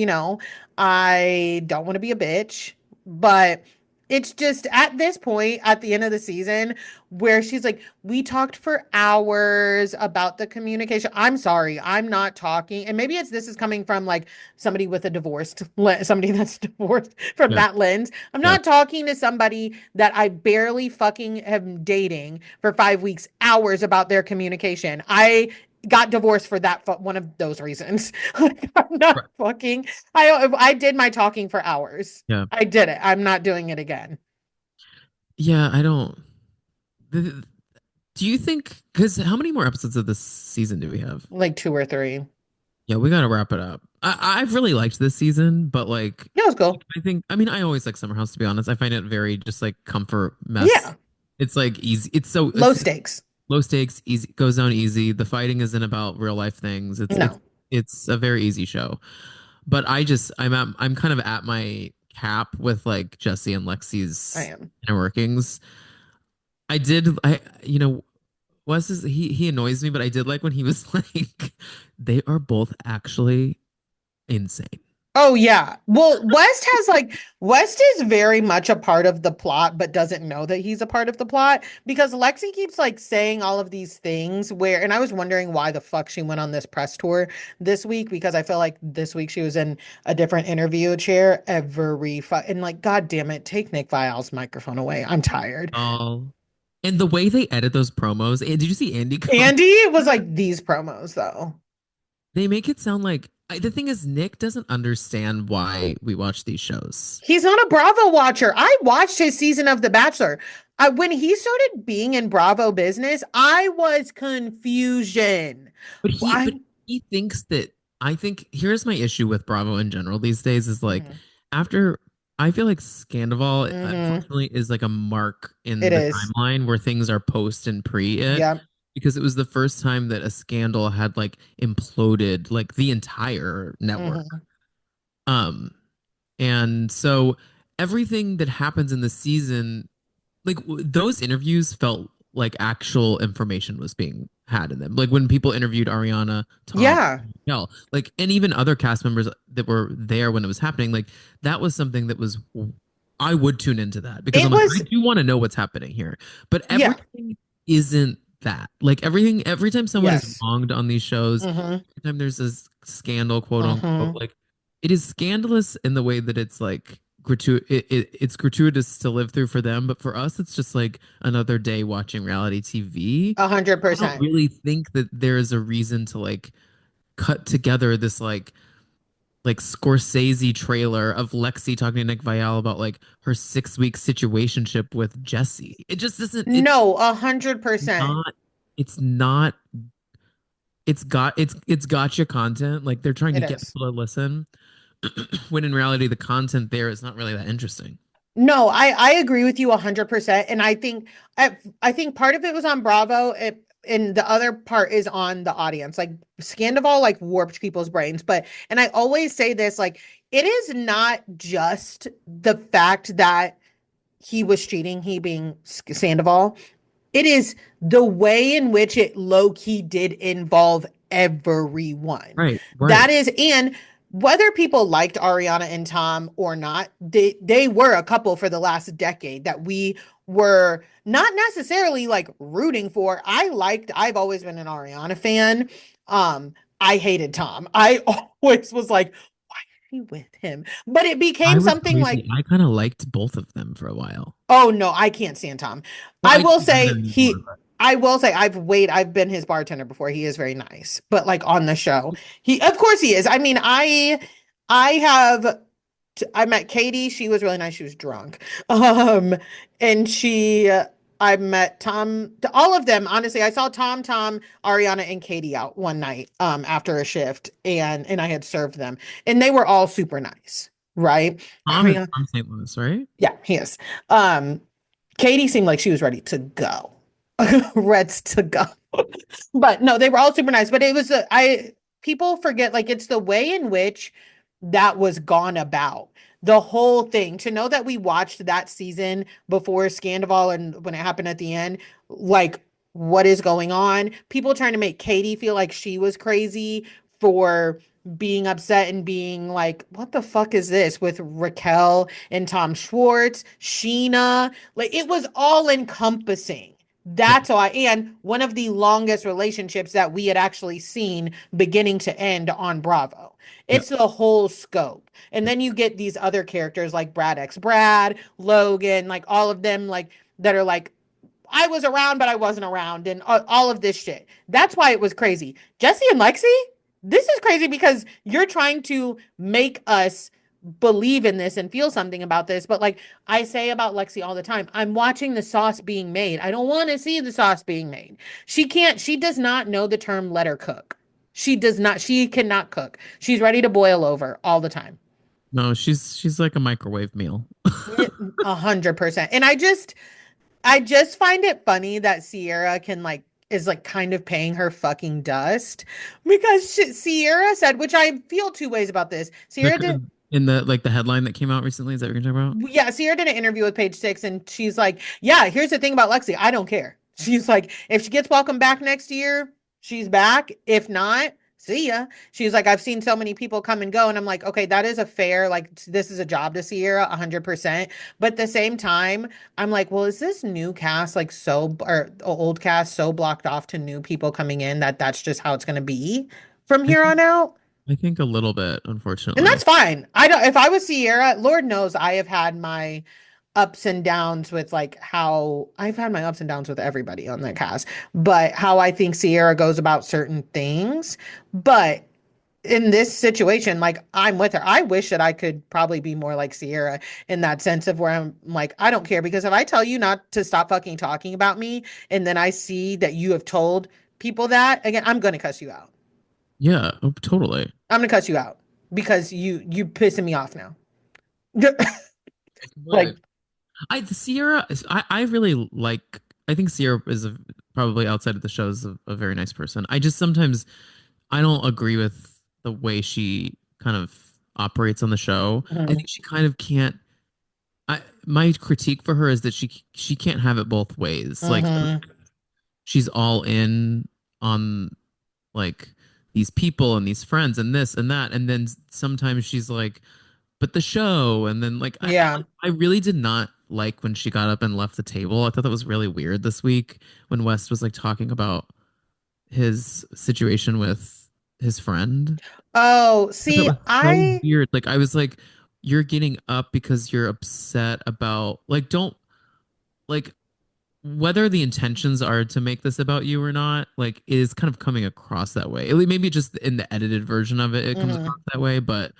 I don't want to be a bitch, but it's just at this point at the end of the season where she's like, we talked for hours about the communication. I'm sorry, I'm not talking. And maybe this is coming from like somebody with a somebody that's divorced from Yeah. that lens. I'm Yeah. not talking to somebody that I barely fucking am dating for 5 weeks, hours about their communication. I got divorced for one of those reasons. Like, I'm not Right. fucking. I did my talking for hours. Yeah. I did it. I'm not doing it again. Yeah, I don't. th- Do you think, because how many more episodes of this season do we have? Like two or three. Yeah, we got to wrap it up. I've really liked this season, but like, Yeah, it was cool. I mean, I always like Summer House, to be honest. I find it very just like comfort mess. Yeah, It's like easy. low stakes. Low stakes, easy, goes down easy. The fighting isn't about real life things. No, It's a very easy show. But I'm kind of at my cap with like Jesse and I Lexi's am. inner workings. I you know Wes is he annoys me, but I did like when he was like, they are both actually insane. Oh yeah. Well, West is very much a part of the plot, but doesn't know that he's a part of the plot because Lexi keeps like saying all of these things and I was wondering why the fuck she went on this press tour this week because I feel like this week she was in a different interview chair and like, God damn it, take Nick Viall's microphone away. I'm tired. Oh, and the way they edit those promos. And did you see Andy comment? Andy was like these promos though. They make it sound like the thing is Nick doesn't understand why we watch these shows. He's not a Bravo watcher. I watched his season of The Bachelor. When he started being in Bravo business, I was confusion. But I he thinks that I think here's my issue with Bravo in general these days is like Mhm. after I feel like Scandival Mhm. unfortunately is like a mark in It the is. timeline where things are post and pre it Yep. because it was the first time that a scandal had like imploded like the entire network. Mhm. Um and so everything that happens in the season like those interviews felt like actual information was being had in them. Like when people interviewed Ariana, Tom, Yeah. Michelle, like and even other cast members that were there when it was happening, like that was something that was I would tune into that because It I'm like, I was, do want to know what's happening here. But yeah. everything isn't that. Like every time someone is Yes. wronged on these shows, Mm-hmm. every time there's this scandal, quote unquote, Mm-hmm. like it is scandalous in the way that it's like it's gratuitous to live through for them, but for us it's just like another day watching reality TV. A hundred I don't percent. really think that there is a reason to like cut together this like Scorsese trailer of Lexi talking to Nick Viall about like her 6 week situationship with Jesse. It just isn't No, 100%. not it's not it's gotcha content. Like they're trying to It get is. people to listen when in reality the content there is not really that interesting. No, I agree with you 100%. And I think part of it was on Bravo, and the other part is on the audience. Like Scandival like warped people's brains. And I always say this, like, it is not just the fact that he was cheating, he being Sandoval. It is the way in which it low key did involve everyone. Right, That right. is, and whether people liked Ariana and Tom or not, they were a couple for the last decade that we were not necessarily like rooting for. I've always been an Ariana fan. I hated Tom. I always was like, why is he with him? But it I became was something crazy. like, I kind of liked both of them for a while. oh no, I can't stand Tom. Well, I I will don't either say anymore, but I will say I've been his bartender before. He is very nice. But like on the show, he of course he is. I mean, I have I met Katie. She was really nice. She was drunk. And I met Tom, all of them. Honestly, I saw Tom, Ariana, and Katie out one night, after a shift, and I had served them, and they were all super nice, right? Tom is Ariana, from St. Louis, right? yeah, he is. Um, Katie seemed like she was ready to go, Reds to go. But no, they were all super nice. But it was I people forget like it's the way in which that was gone about. The whole thing to know that we watched that season before Scandival and when it happened at the end, like what is going on? People trying to make Katie feel like she was crazy for being upset and being like, what the fuck is this with Raquel and Tom Schwartz, Sheena? Like it was all encompassing. Yeah. That's why, and one of the longest relationships that we had actually seen beginning to end on Bravo. Yeah. It's the whole scope. And Yeah. then you get these other characters like Brad X Brad, Logan, like all of them, like that are like, I was around, but I wasn't around, and all of this shit. That's why it was crazy. Jesse and Lexi, this is crazy because you're trying to make us believe in this and feel something about this. But like I say about Lexi all the time, I'm watching the sauce being made. I don't want to see the sauce being made. She does not know the term let her cook. She cannot cook. She's ready to boil over all the time. No, she's like a microwave meal. 100%. And I just find it funny that Sierra can like is like kind of paying her fucking dust because Sierra said, which I feel two ways about this. Sierra did, In the like the headline that came out recently, is that what you're talking about? yeah, Sierra did an interview with Page Six, and she's like, "Yeah, here's the thing about Lexi. I don't care." She's like, "If she gets welcome back next year, she's back. If not, see ya." She's like, "I've seen so many people come and go," and I'm like, "Okay, that is a fair like this is a job to Sierra, 100%." But at the same time, I'm like, "Well, is this new cast like so or old cast so blocked off to new people coming in that that's just how it's going to be from I here think on out?" I think a little bit, And unfortunately. that's fine. I don't, if I was Sierra, Lord knows I have had my ups and downs with like how I've had my ups and downs with everybody on that cast, but how I think Sierra goes about certain things. But in this situation, like I'm with her. I wish that I could probably be more like Sierra in that sense of where I'm like, I don't care because if I tell you not to stop fucking talking about me and then I see that you have told people that, again, I'm gonna cuss you out. Yeah, oh, totally. I'm gonna cuss you out because you pissing me off now. Like, Would. The Sierra I really like. I think Sierra is probably outside of the show is a very nice person. I just sometimes I don't agree with the way she kind of operates on the show. I mhm, think she kind of can't. My critique for her is that she can't have it both ways. Like mhm, she's all in on like these people and these friends and this and that, and then sometimes she's like, but the show, and then like yeah. I really did not like when she got up and left the table. I thought that was really weird this week when West was like talking about his situation with his friend. Oh, But that see, was so weird. Like I was like, you're getting up because you're upset about like don't like whether the intentions are to make this about you or not, like it is kind of coming across that way. Maybe just in the edited version of it, it comes across mhm, that way, but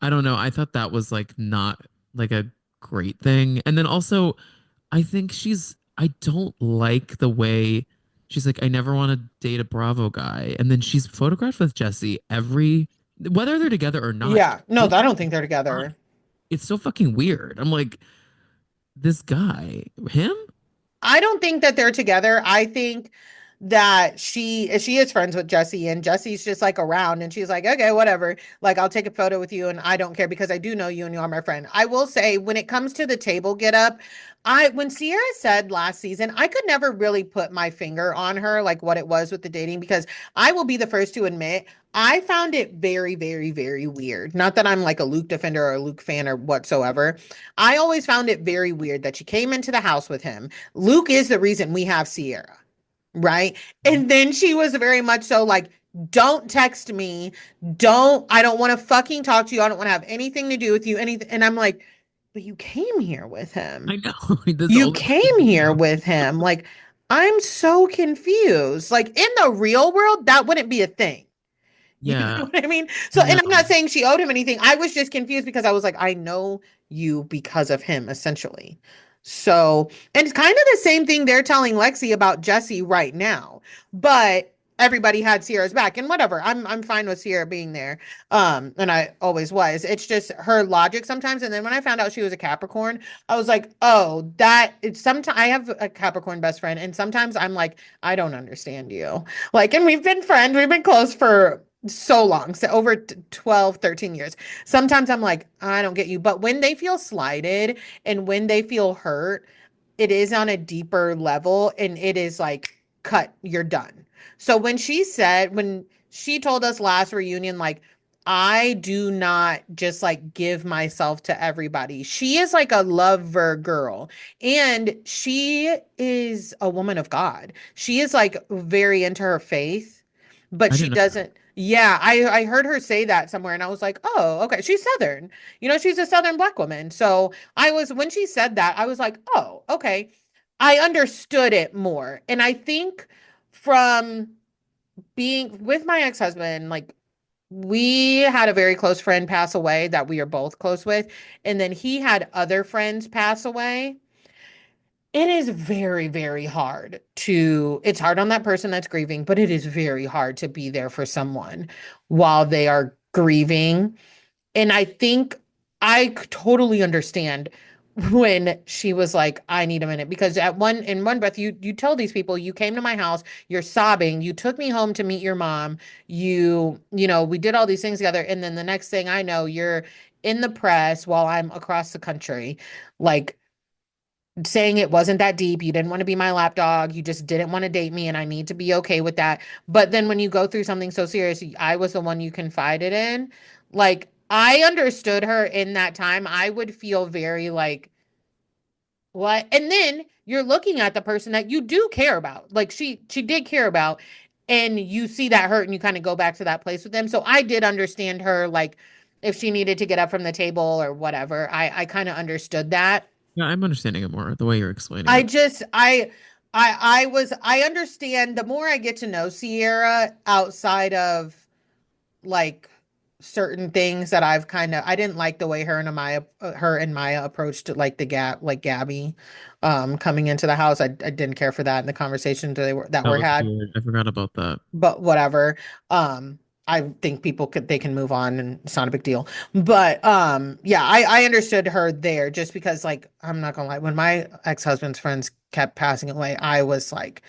I don't know. I thought that was like not like a great thing. And then also, I don't like the way she's like, I never want to date a Bravo guy. And then she's photographed with Jesse whether they're together or not. yeah. No, I don't think they're together. It's so fucking weird. I'm like, this guy, him? I don't think that they're together. I think that she is friends with Jesse, and Jesse's just like around, and she's like, okay, whatever. Like, I'll take a photo with you, and I don't care because I do know you and you are my friend. I will say, when it comes to the table get up, when Sierra said last season, I could never really put my finger on her, like what it was with the dating, because I will be the first to admit I found it very, very, very weird. Not that I'm like a Luke defender or a Luke fan or whatsoever. I always found it very weird that she came into the house with him. Luke is the reason we have Sierra, right? And then she was very much so like, don't text me. I don't want to fucking talk to you. I don't want to have anything to do with you. Anything. And I'm like, but you came here with I him. know. That's the You only reason came you here know. with him. Like, I'm so confused. Like, in the real world, that wouldn't be a thing. You Yeah, know what I mean? So, and I'm not no. saying she owed him anything. I was just confused because I was like, I know you because of him, essentially. So, and it's kind of the same thing they're telling Lexi about Jesse right now. But everybody had Sierra's back and whatever. I'm fine with Sierra being there. And I always was. It's just her logic sometimes. And then when I found out she was a Capricorn, I was like, oh, that it's sometimes I have a Capricorn best friend, and sometimes I'm like, I don't understand you. Like, and we've been friends, we've been close for so long, so over 12, 13 years. Sometimes I'm like, I don't get you. But when they feel slighted and when they feel hurt, it is on a deeper level, and it is like, cut, you're done. So when she told us last reunion, like, I do not just like give myself to everybody. She is like a lover girl, and she is a woman of God. She is like very into her faith, but I she didn't know that. doesn't. Yeah, I heard her say that somewhere, and I was like, oh, okay. She's Southern. She's a Southern Black woman. So when she said that, I was like, oh, okay. I understood it more. And I think from being with my ex-husband, like, we had a very close friend pass away that we are both close with. And then he had other friends pass away. It is very, very hard it's hard on that person that's grieving, but it is very hard to be there for someone while they are grieving. And I think totally understand when she was like, I need a minute. Because in one breath, you tell these people, you came to my house, you're sobbing, you took me home to meet your mom, we did all these things together. And then the next thing I know, you're in the press while I'm across the country, like, saying it wasn't that deep. You didn't want to be my lapdog. You just didn't want to date me, and I need to be okay with that. But then when you go through something so serious, I was the one you confided in. Like, I understood her in that time. I would feel very like, what? And then you're looking at the person that you do care about. Like, she did care about, and you see that hurt, and you kind of go back to that place with them. So I did understand her, like, if she needed to get up from the table or whatever. I kind of understood that. Yeah, I'm understanding it more the way you're explaining I it. just I understand the more I get to know Sierra outside of like certain things that I didn't like the way her and Maya approached like Gabby coming into the house. I didn't care for that in the conversations that That were was had, weird. I forgot about that. but whatever. I think they can move on, and it's not a big deal. But yeah, I understood her there, just because, like, I'm not gonna lie, when my ex-husband's friends kept passing away, I was like,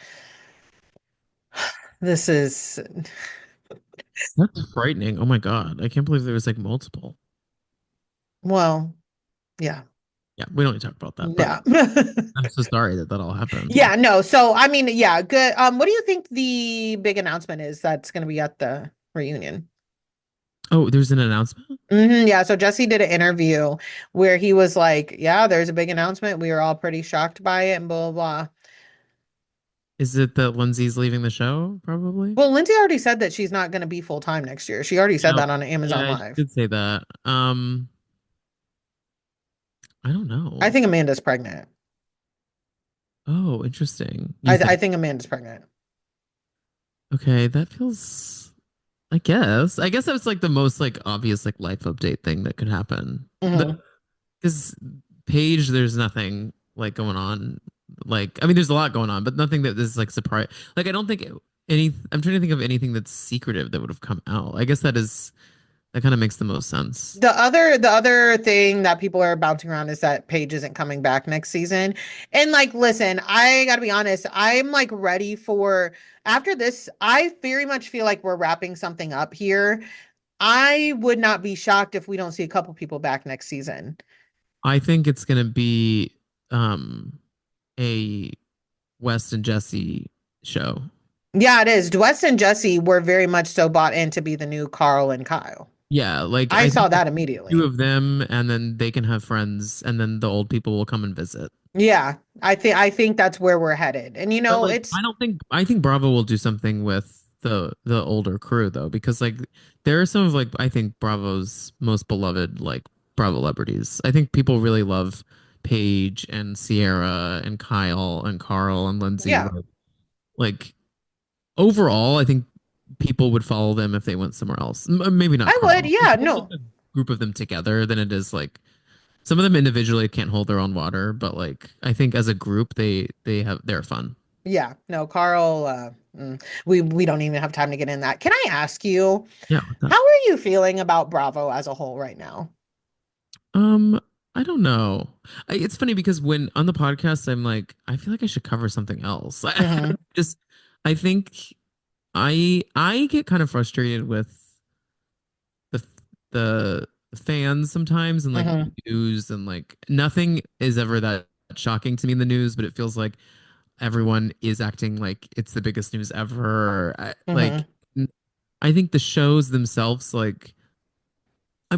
this is, That's frightening. Oh my God. I can't believe there was like multiple. well, yeah. Yeah, we don't need to talk about that, but Yeah. I'm so sorry that that all happened. Yeah, no. So I mean, yeah, good. What do you think the big announcement is that's gonna be at the reunion? Oh, there's an announcement? Yeah, so Jesse did an interview where he was like, yeah, there's a big announcement. We were all pretty shocked by it and blah blah blah. Is it that Lindsay's leaving the show? Probably. Well, Lindsay already said that she's not going to be full time next year. She already said No. that on Yeah, Amazon I Live. did say that. I don't I know. think Amanda's pregnant. Oh, interesting. You I think? think Amanda's pregnant. Okay, that feels, I guess. I guess that's like the most like obvious like life update thing that could happen. Hmm. Because Paige, there's nothing like going on. Like, I mean, there's a lot going on, but nothing that is like surprise. Like, I don't think I'm trying to think of anything that's secretive that would have come out. I guess that is That kind of makes the most sense. The other thing that people are bouncing around is that Paige isn't coming back next season. And like, listen, I gotta be honest, I'm like ready for after this, I very much feel like we're wrapping something up here. I would not be shocked if we don't see a couple people back next season. I think it's gonna be um a West and Jesse show. Yeah, it is. Wes and Jesse were very much so bought in to be the new Carl and Kyle. Yeah, like I I saw think that two immediately. of them, and then they can have friends, and then the old people will come and visit. Yeah, I think that's where we're headed. And But like, it's I think Bravo will do something with the older crew though, because like there are some of like I think Bravo's most beloved like Bravo celebrities. I think people really love Paige and Sierra and Kyle and Carl and Lindsay. yeah, Like overall, I think people would follow them if they went somewhere else. Maybe not I would. Carl. Yeah, It's more like no. a group of them together than it is like some of them individually can't hold their own water, but like I think as a group they're fun. Yeah, no, Carl, we don't even have time to get in that. Can I ask you, Yeah, what's up? how are you feeling about Bravo as a whole right now? Um, I don't know. It's funny because when on the podcast, I'm like, I feel like I should cover something else. Mm-hmm. Just, I think I get kind of frustrated with the the fans sometimes and like Mm-hmm. news and like nothing is ever that shocking to me in the news, but it feels like everyone is acting like it's the biggest news ever. Mm-hmm. I think the shows themselves like I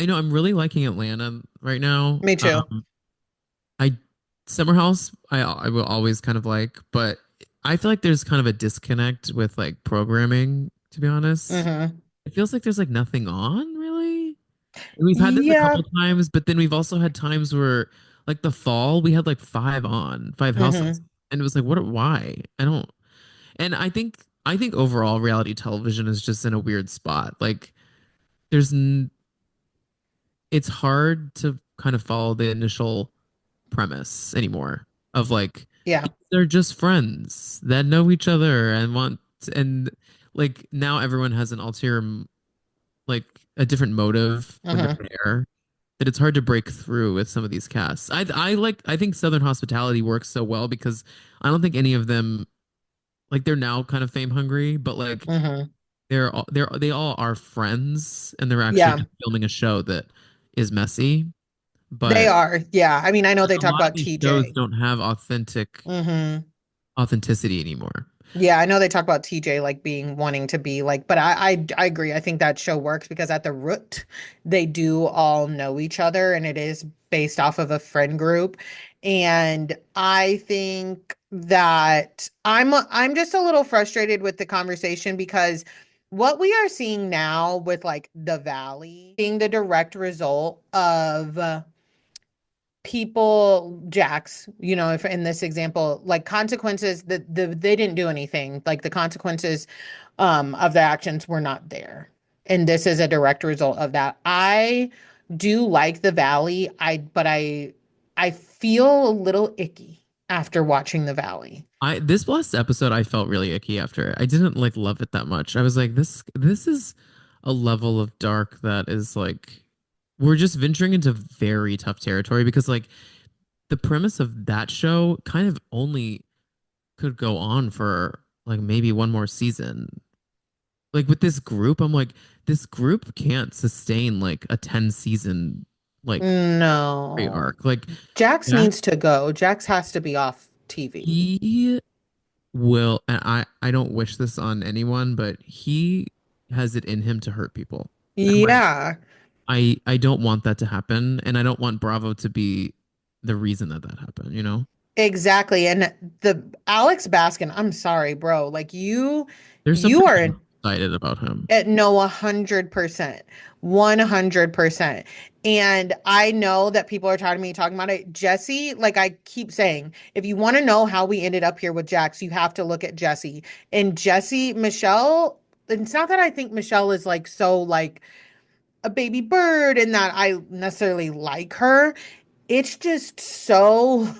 know I'm really liking Atlanta right now. Me too. I Summer House I will always kind of like, but I feel like there's kind of a disconnect with like programming, to be honest. Mm-hmm. It feels like there's like nothing on really. And we've had this a Yeah. couple times, but then we've also had times where like the fall we had like five houses. Mm-hmm. And it was like why? I don't and I think overall reality television is just in a weird spot. Like there's n it's hard to kind of follow the initial premise anymore of like Yeah. they're just friends that know each other and want and like now everyone has an ulterior like a different motive when they're Mm-hmm. there that it's hard to break through with some of these casts. I think Southern Hospitality works so well because I don't think any of them like they're now kind of fame hungry, but like Mm-hmm. they all are friends and they're actually Yeah. just filming a show that is messy. They But are. Yeah. I mean, I know they a talk lot of about these shows TJ. don't have Mm-hmm. authenticity anymore. Yeah, I know they talk about TJ like being wanting to be like, but I agree. I think that show works because at the root, they do all know each other and it is based off of a friend group. And I think that I'm just a little frustrated with the conversation because what we are seeing now with like the Valley being the direct result of people Jax, if in this example, like consequences that they didn't do anything, like the consequences of the actions were not there. And this is a direct result of that. I do like the Valley. I feel a little icky after watching the Valley. I This last episode I felt really icky after. I didn't like love it that much. I was like this is a level of dark that is like we're just venturing into very tough territory because like the premise of that show kind of only could go on for like maybe one more season. Like with this group, I'm like this group can't sustain like a 10 season like story No. arc. Like Jax Jack needs to go. Jax has to be off TV. he will and I don't wish this on anyone, but he has it in him to hurt people. And like Yeah. I don't want that to happen and I don't want Bravo to be the reason that that happened, you know? Exactly. And the Alex Baskin, I'm sorry, bro. Like There's you something are excited about him. at no 100%. 100%. And I know that people are tired of me talking about it. Jesse, like I keep saying, if you want to know how we ended up here with Jax, you have to look at Jesse. And Jesse, Michelle, it's not that I think Michelle is like so like a baby bird and that I necessarily like her. It's just so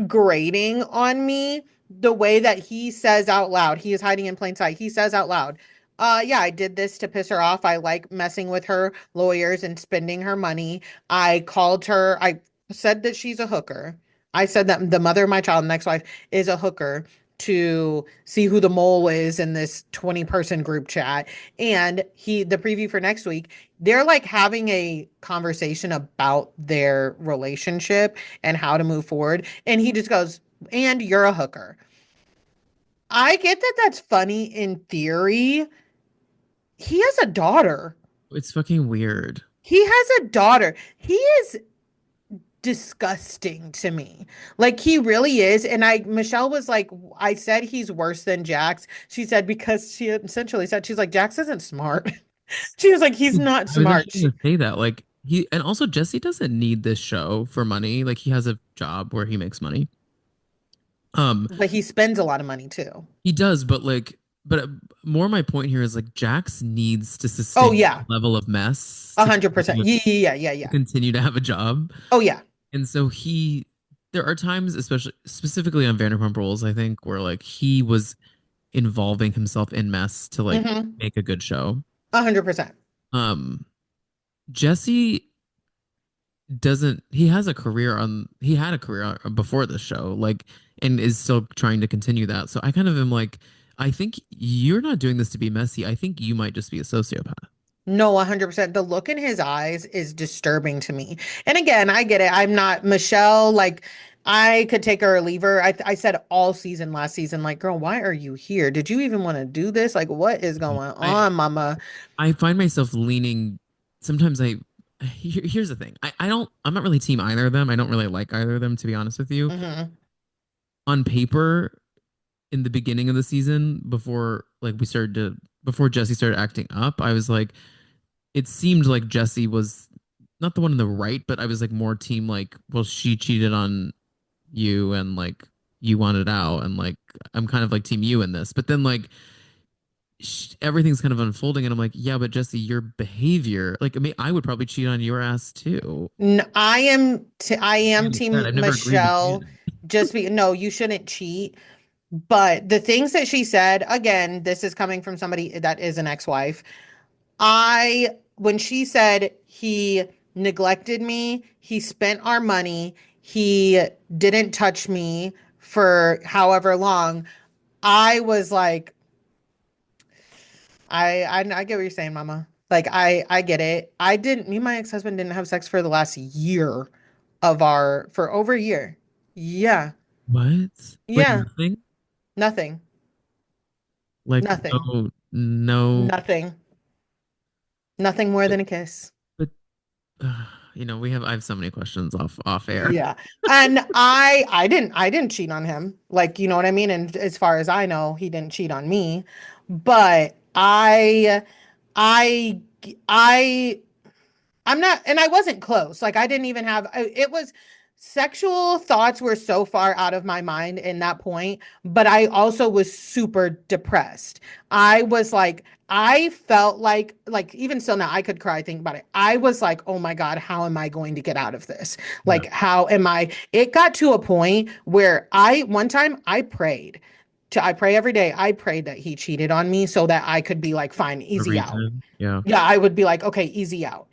grating on me the way that he says out loud, he is hiding in plain sight. He says out loud, Yeah, I did this to piss her off. I like messing with her lawyers and spending her money. I called her, I said that she's a hooker. I said that the mother of my child, next wife, is a hooker to see who the mole is in this 20-person group chat. And the preview for next week, they're like having a conversation about their relationship and how to move forward. And he just goes, and you're a hooker. I get that that's funny in theory. He has a daughter. It's fucking weird. He has a daughter. He is disgusting to me. Like he really is. And Michelle was like, I said he's worse than Jax. She said because she essentially said she's like Jax isn't smart. She was like he's not I was smart. actually gonna say that. Like he and also Jesse doesn't need this show for money. Like he has a job where he makes money. Um, But he spends a lot of money too. he does, but more my point here is like Jax needs to Oh sustain yeah, a level of mess a to hundred percent. continue, Yeah, yeah, yeah, to yeah. continue to have a job. Oh yeah. And so there are times, especially specifically on Vanderpump Rules, I think, where like he was involving himself in mess to like Mm-hmm. make a good show. 100%. Um, Jesse doesn't he has a career on he had a career before this show like and is still trying to continue that, so I kind of am like, I think you're not doing this to be messy. I think you might just be a sociopath. No, 100%. The look in his eyes is disturbing to me. And again, I get it. I'm not Michelle. Like, I could take her or leave her. I said all season last season, like, girl, why are you here? Did you even want to do this? Like, what is going i on, mama? I find myself leaning sometimes. Here's the thing, I'm not really team either of them. I don't really like either of them, to be honest with you. Hmm. On paper, in the beginning of the season, before Jesse started acting up, I was like, it seemed like Jesse was not the one in the right, but I was like more team like, well, she cheated on you and like you wanted out, and like I'm kind of like team you in this. But then like everything's kind of unfolding, and I'm like, yeah, but Jesse, your behavior, like, I mean, I would probably cheat on your ass too. I am Shannon said, team I've never agreed with Michelle. Shannon. No, you shouldn't cheat. But the things that she said, again, this is coming from somebody that is an ex-wife. When she said he neglected me, he spent our money, he didn't touch me for however long, I was like, I get what you're saying, mama. Like, I get it. Me and my ex-husband didn't have sex for the last year for over a year. Yeah. What? Like Yeah. nothing? Nothing. Like Nothing. no, Nothing. Nothing more but, than a kiss. but I have so many questions off air. Yeah. And I didn't cheat on him. Like, you know what I mean? And as far as I know, he didn't cheat on me. But I I I'm not, and I wasn't close. Like I didn't even have, it was sexual thoughts were so far out of my mind in that point, but I also was super depressed. I was like, I felt like even still now I could cry thinking about it. I was like, oh my God, how am I going to get out of this? Yeah, Like, how am I? It got to a point where one time I prayed. I pray every day. I prayed that he cheated on me so that I could be like, fine, a easy out. reason. Yeah. Yeah, I would be like, okay, easy out.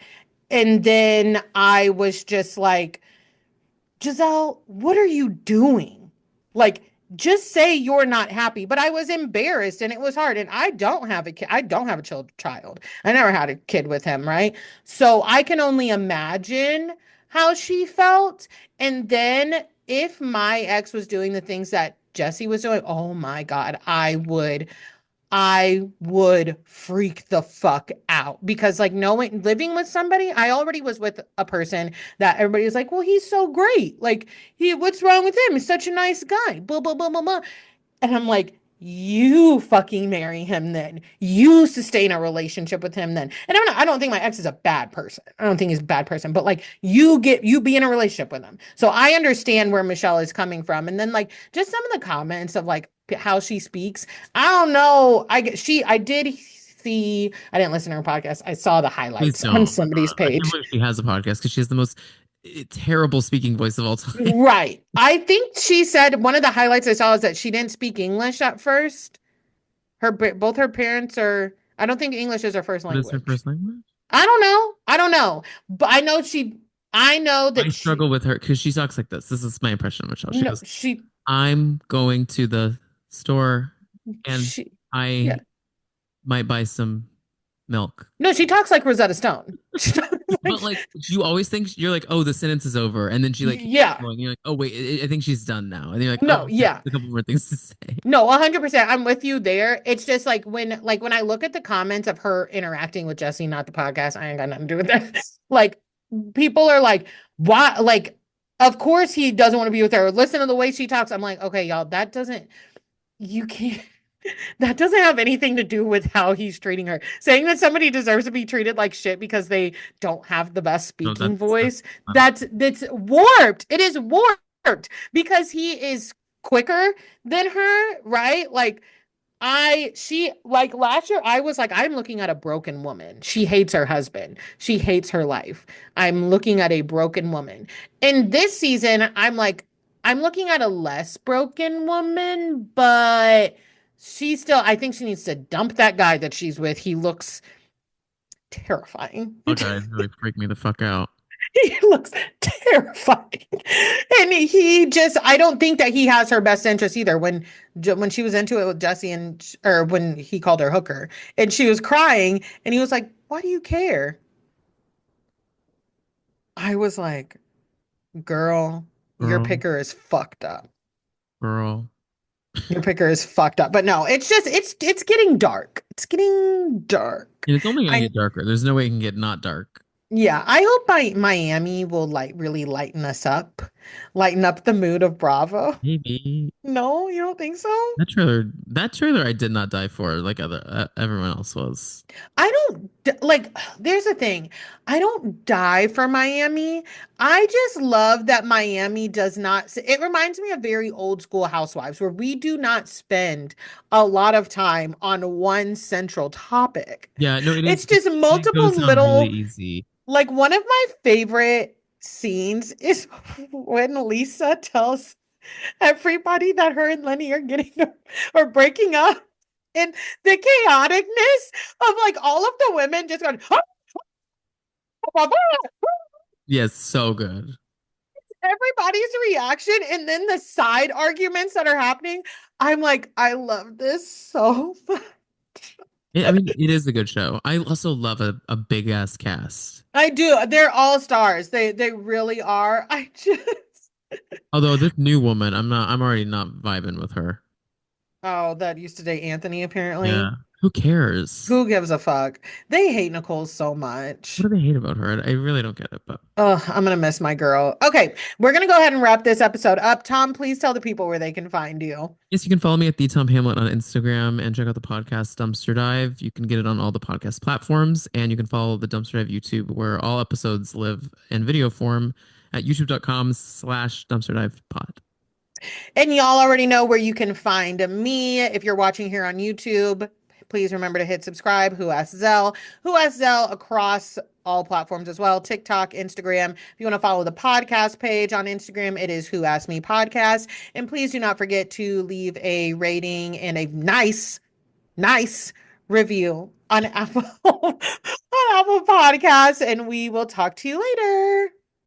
And then I was just like, Giselle, what are you doing? Like, just say you're not happy. But I was embarrassed and it was hard. And I don't have a kid. I don't have a child. I never had a kid with him, right? So I can only imagine how she felt. And then if my ex was doing the things that Jesse was doing, oh my God, I would freak the fuck out because like knowing living with somebody, I already was with a person that everybody was like, well, he's so great. Like what's wrong with him? He's such a nice guy. Blah, blah, blah, blah, blah. And I'm like, you fucking marry him then. You sustain a relationship with him then. And I don't think my ex is a bad person. I don't think he's a bad person, but like you be in a relationship with him. So I understand where Michelle is coming from. And then like just some of the comments of like how she speaks. I don't know. I did see, I didn't listen to her podcast. I saw the Please highlights on don't. somebody's I can't page. believe she has a podcast because she has the most terrible speaking voice of all time. Right. I think she said one of the highlights I saw is that she didn't speak English at first. Both her parents are I don't think English is her first What is her language. first language? I don't know. I don't know. But I know I that struggle with her because she talks like this. This is my impression of Michelle. She no, goes, I'm going to the store and she, yeah. I might buy some milk. No, she talks like Rosetta Stone. She talks like, But like you always think you're like, oh, the sentence is over, and then she like keeps yeah. going. You're like, oh wait, I think she's done now, and you're like, oh, No, okay, yeah. a couple more things to say. No, 100%. I'm with you there. It's just like when I look at the comments of her interacting with Jesse, not the podcast, I ain't got nothing to do with that. Like people are like, why? Like, of course he doesn't want to be with her. Listen to the way she talks. I'm like, okay, y'all, you can't, that doesn't have anything to do with how he's treating her. Saying that somebody deserves to be treated like shit because they don't have the best No, speaking that's voice, not okay. that's warped. It is warped because he is quicker than her, right? She like last year, I was like, I'm looking at a broken woman. She hates her husband. She hates her life. I'm looking at a broken woman. In this season, I'm looking at a less broken woman, but I think she needs to dump that guy that she's with. He looks terrifying. Oh, guys, really freak me the fuck out. He looks terrifying. And I don't think that he has her best interest either. When she was into it with Jesse or when he called her hooker and she was crying and he was like, "Why do you care?" I was like, "Girl, your Girl, picker is fucked up. girl. Your picker is fucked up." But no, it's getting dark. It's getting dark. And it's only gonna I get darker. There's no way it can get not dark. Yeah, I hope Miami will like really lighten up the mood of Bravo. Maybe No, you don't think so? that trailer, I did not die for like other everyone else was. I don't like, there's a thing. I don't die for Miami. I just love that Miami does not, it reminds me of very old school housewives where we do not spend a lot of time on one central topic. Yeah, no, it It's is. just It multiple goes down really little, easy. like one of my favorite scenes is when Lisa tells everybody that her and Lenny are getting or breaking up. And the chaoticness of like all of the women just going, Yes, so good. everybody's reaction, and then the side arguments that are happening. I'm like, I love this so much. I mean, it is a good show. I also love a big ass cast. I do. They're all stars. They really are. I just Although this new woman, I'm already not vibing with her. Oh, that used to date Anthony Yeah. apparently. Who cares? Who gives a fuck? They hate Nicole so What much. do they hate about her? I really don't get it, but Oh, I'm gonna miss my girl. Okay, we're gonna go ahead and wrap this episode up. Tom, please tell the people where they can find you. yes, you can follow me at the Tom Hamlet on Instagram and check out the podcast Dumpster Dive. You can get it on all the podcast platforms, and you can follow the Dumpster Dive YouTube where all episodes live in video form at youtube.com/dumpster dive pod. And y'all already know where you can find me. If you're watching here on YouTube, please remember to hit subscribe. Who Asked Zell? Who Asked Zell across all platforms as well, TikTok, Instagram. If you want to follow the podcast page on Instagram, it is Who Asked Me Podcast. And please do not forget to leave a rating and a nice review on Apple on Apple Podcasts. And we will talk to you later.